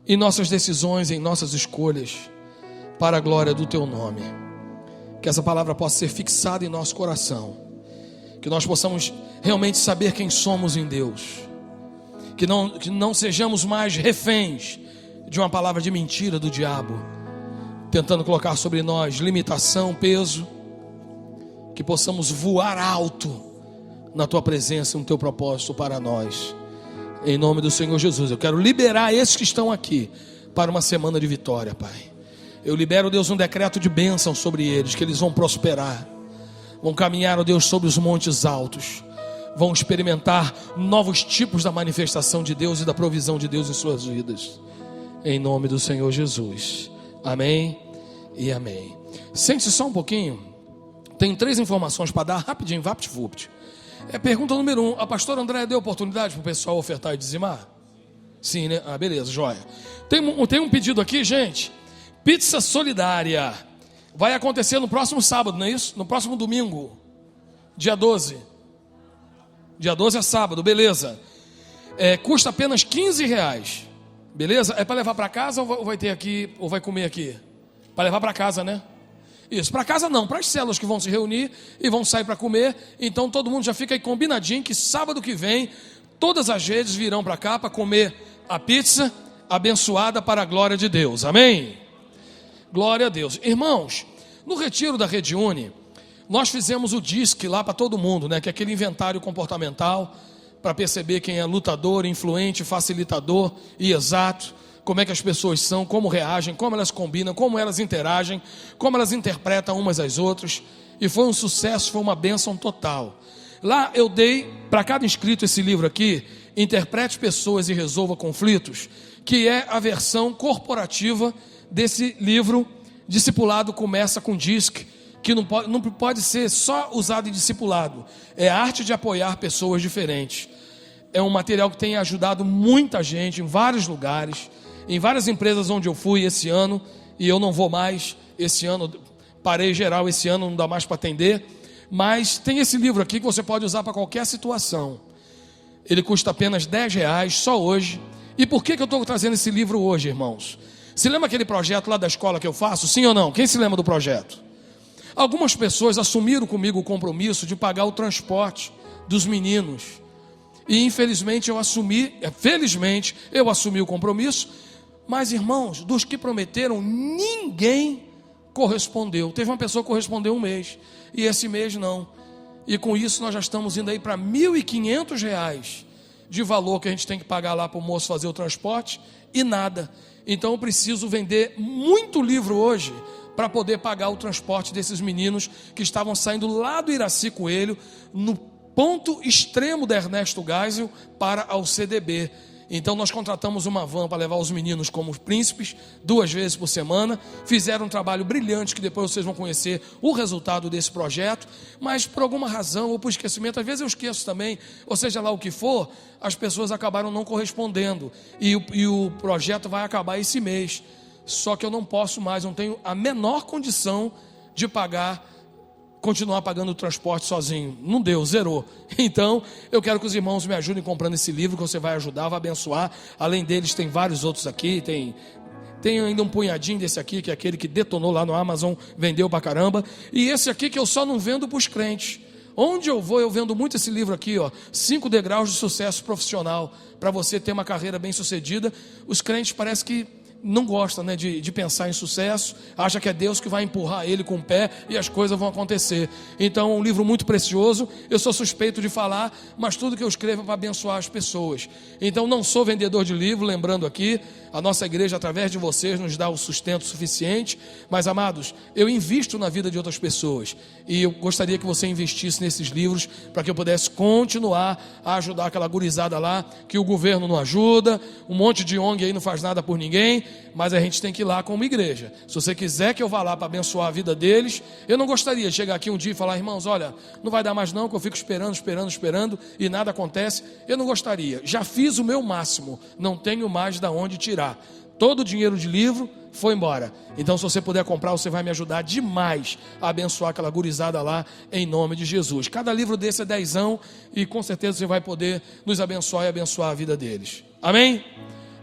em nossas decisões, em nossas escolhas, para a glória do teu nome. Que essa palavra possa ser fixada em nosso coração. Que nós possamos realmente saber quem somos em Deus. Que não sejamos mais reféns de uma palavra de mentira do diabo, tentando colocar sobre nós limitação, peso. Que possamos voar alto na tua presença, no teu propósito para nós. Em nome do Senhor Jesus, eu quero liberar esses que estão aqui para uma semana de vitória, Pai. Eu libero, Deus, um decreto de bênção sobre eles, que eles vão prosperar, vão caminhar, ó Deus, sobre os montes altos, vão experimentar novos tipos da manifestação de Deus e da provisão de Deus em suas vidas. Em nome do Senhor Jesus. Amém e amém. Sente-se só um pouquinho. Tem 3 informações para dar rapidinho, vapt-vupt. Pergunta número 1. A pastora Andréia deu oportunidade para o pessoal ofertar e dizimar? Sim, né? Ah, beleza, joia. Tem um pedido aqui, gente. Pizza solidária. Vai acontecer no próximo sábado, não é isso? No próximo domingo. Dia 12. Dia 12 é sábado, beleza. Custa apenas R$15. Beleza? É para levar para casa ou vai ter aqui, ou vai comer aqui? Para levar para casa, né? Isso, para casa não, para as células que vão se reunir e vão sair para comer. Então todo mundo já fica aí combinadinho que sábado que vem todas as redes virão para cá para comer a pizza abençoada para a glória de Deus, amém? Glória a Deus. Irmãos, no retiro da Rede Uni, nós fizemos o DISC lá para todo mundo, né? Que é aquele inventário comportamental para perceber quem é lutador, influente, facilitador e exato. Como é que as pessoas são, como reagem, como elas combinam, como elas interagem, como elas interpretam umas às outras. E foi um sucesso, foi uma bênção total. Lá eu dei para cada inscrito esse livro aqui, Interprete Pessoas e Resolva Conflitos, que é a versão corporativa desse livro. Discipulado começa com DISC, que não pode ser só usado em discipulado. É a arte de apoiar pessoas diferentes. É um material que tem ajudado muita gente em vários lugares, em várias empresas onde eu fui esse ano, e eu não vou mais esse ano, parei geral esse ano, não dá mais para atender, mas tem esse livro aqui que você pode usar para qualquer situação. Ele custa apenas R$10, só hoje. E por que eu estou trazendo esse livro hoje, irmãos? Se lembra aquele projeto lá da escola que eu faço? Sim ou não? Quem se lembra do projeto? Algumas pessoas assumiram comigo o compromisso de pagar o transporte dos meninos. E infelizmente felizmente eu assumi o compromisso. Mas, irmãos, dos que prometeram, ninguém correspondeu. Teve uma pessoa que correspondeu um mês, e esse mês não. E com isso nós já estamos indo aí para R$1.500 de valor que a gente tem que pagar lá para o moço fazer o transporte, e nada. Então eu preciso vender muito livro hoje para poder pagar o transporte desses meninos que estavam saindo lá do Iraci Coelho, no ponto extremo da Ernesto Geisel, para ao CDB. Então nós contratamos uma van para levar os meninos como príncipes 2 vezes por semana. Fizeram um trabalho brilhante que depois vocês vão conhecer o resultado desse projeto. Mas por alguma razão ou por esquecimento, às vezes eu esqueço também, ou seja lá o que for, as pessoas acabaram não correspondendo. E o projeto vai acabar esse mês. Só que eu não posso mais, não tenho a menor condição de continuar pagando o transporte sozinho. Não deu, zerou. Então, eu quero que os irmãos me ajudem comprando esse livro, que você vai ajudar, vai abençoar. Além deles, tem vários outros aqui. Tem ainda um punhadinho desse aqui, que é aquele que detonou lá no Amazon, vendeu pra caramba. E esse aqui que eu só não vendo para os crentes. Onde eu vou, eu vendo muito esse livro aqui, 5 degraus de sucesso profissional, para você ter uma carreira bem sucedida. Os crentes parece que não gosta, né, de pensar em sucesso, acha que é Deus que vai empurrar ele com o pé e as coisas vão acontecer. Então é um livro muito precioso, eu sou suspeito de falar, mas tudo que eu escrevo é para abençoar as pessoas. Então não sou vendedor de livro, lembrando aqui, a nossa igreja através de vocês nos dá o sustento suficiente, mas amados, eu invisto na vida de outras pessoas, e eu gostaria que você investisse nesses livros, para que eu pudesse continuar a ajudar aquela gurizada lá, que o governo não ajuda, um monte de ONG aí não faz nada por ninguém, mas a gente tem que ir lá como igreja. Se você quiser que eu vá lá para abençoar a vida deles, eu não gostaria de chegar aqui um dia e falar: irmãos, olha, não vai dar mais não, que eu fico esperando e nada acontece. Eu não gostaria, já fiz o meu máximo, não tenho mais de onde tirar. Todo o dinheiro de livro foi embora. Então se você puder comprar, você vai me ajudar demais a abençoar aquela gurizada lá, em nome de Jesus. Cada livro desse é 10, e com certeza você vai poder nos abençoar e abençoar a vida deles. Amém?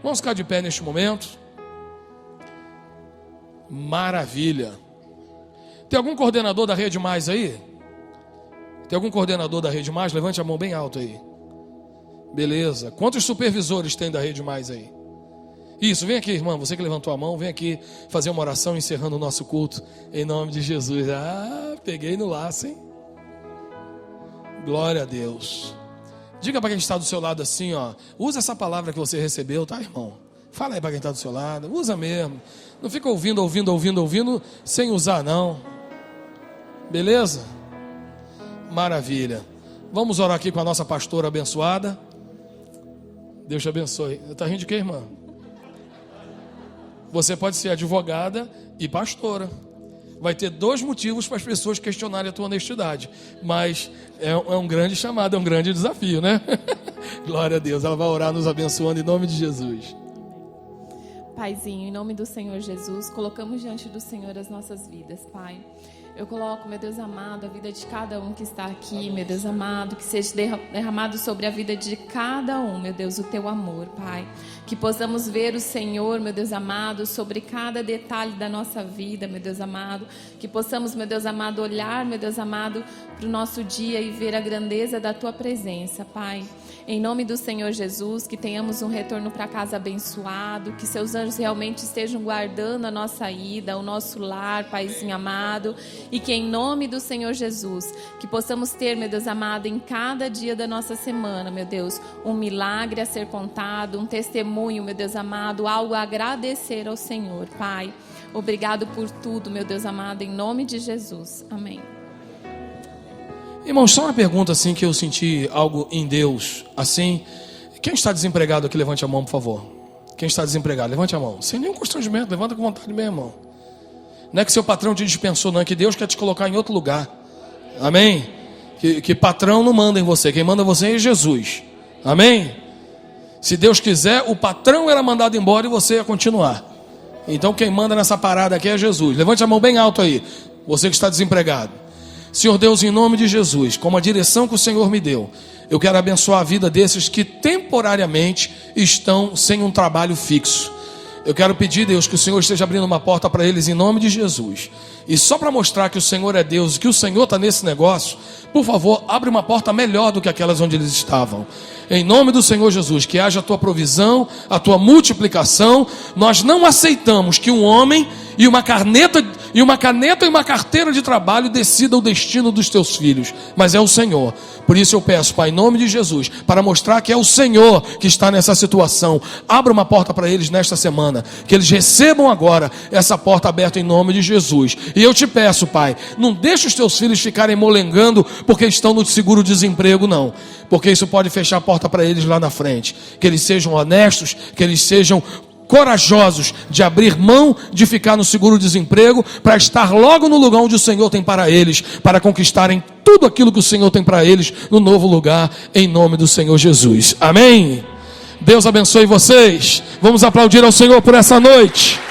Vamos ficar de pé neste momento. Maravilha. Tem algum coordenador da Rede Mais aí? Tem algum coordenador da Rede Mais? Levante a mão bem alto aí. Beleza. Quantos supervisores tem da Rede Mais aí? Isso, vem aqui, irmão, você que levantou a mão, vem aqui fazer uma oração encerrando o nosso culto, em nome de Jesus. Peguei no laço, hein? Glória a Deus. Diga para quem está do seu lado assim, usa essa palavra que você recebeu, tá, irmão? Fala aí para quem está do seu lado, usa mesmo. Não fica ouvindo, sem usar não. Beleza? Maravilha. Vamos orar aqui com a nossa pastora abençoada. Deus te abençoe. Está rindo de quê, irmã? Você pode ser advogada e pastora. Vai ter 2 motivos para as pessoas questionarem a tua honestidade. Mas é um grande chamado, é um grande desafio, né? Glória a Deus. Ela vai orar nos abençoando em nome de Jesus. Paizinho, em nome do Senhor Jesus, colocamos diante do Senhor as nossas vidas, Pai. Eu coloco, meu Deus amado, a vida de cada um que está aqui, meu Deus amado, que seja derramado sobre a vida de cada um, meu Deus, o teu amor, Pai. Que possamos ver o Senhor, meu Deus amado, sobre cada detalhe da nossa vida, meu Deus amado. Que possamos, meu Deus amado, olhar, meu Deus amado, para o nosso dia e ver a grandeza da tua presença, Pai. Em nome do Senhor Jesus, que tenhamos um retorno para casa abençoado, que seus anjos realmente estejam guardando a nossa ida, o nosso lar, Paizinho amado, e que em nome do Senhor Jesus, que possamos ter, meu Deus amado, em cada dia da nossa semana, meu Deus, um milagre a ser contado, um testemunho, meu Deus amado, algo a agradecer ao Senhor, Pai. Obrigado por tudo, meu Deus amado, em nome de Jesus. Amém. Irmãos, só uma pergunta assim, que eu senti algo em Deus, assim. Quem está desempregado aqui, levante a mão, por favor. Quem está desempregado, levante a mão. Sem nenhum constrangimento, levanta com vontade mesmo, irmão. Não é que seu patrão te dispensou, não. É que Deus quer te colocar em outro lugar. Amém? Que patrão não manda em você. Quem manda em você é Jesus. Amém? Se Deus quiser, o patrão era mandado embora e você ia continuar. Então quem manda nessa parada aqui é Jesus. Levante a mão bem alto aí, você que está desempregado. Senhor Deus, em nome de Jesus, com a direção que o Senhor me deu, eu quero abençoar a vida desses que temporariamente estão sem um trabalho fixo. Eu quero pedir, Deus, que o Senhor esteja abrindo uma porta para eles em nome de Jesus. E só para mostrar que o Senhor é Deus, que o Senhor está nesse negócio, por favor, abre uma porta melhor do que aquelas onde eles estavam. Em nome do Senhor Jesus, que haja a tua provisão, a tua multiplicação. Nós não aceitamos que um homem e uma caneta e uma carteira de trabalho decida o destino dos teus filhos, mas é o Senhor. Por isso eu peço, Pai, em nome de Jesus, para mostrar que é o Senhor que está nessa situação, abra uma porta para eles nesta semana, que eles recebam agora essa porta aberta em nome de Jesus. E eu te peço, Pai, não deixe os teus filhos ficarem molengando porque estão no seguro-desemprego, não, porque isso pode fechar a porta para eles lá na frente. Que eles sejam honestos, que eles sejam corajosos de abrir mão de ficar no seguro-desemprego para estar logo no lugar onde o Senhor tem para eles, para conquistarem tudo aquilo que o Senhor tem para eles no novo lugar, em nome do Senhor Jesus. Amém? Deus abençoe vocês. Vamos aplaudir ao Senhor por essa noite.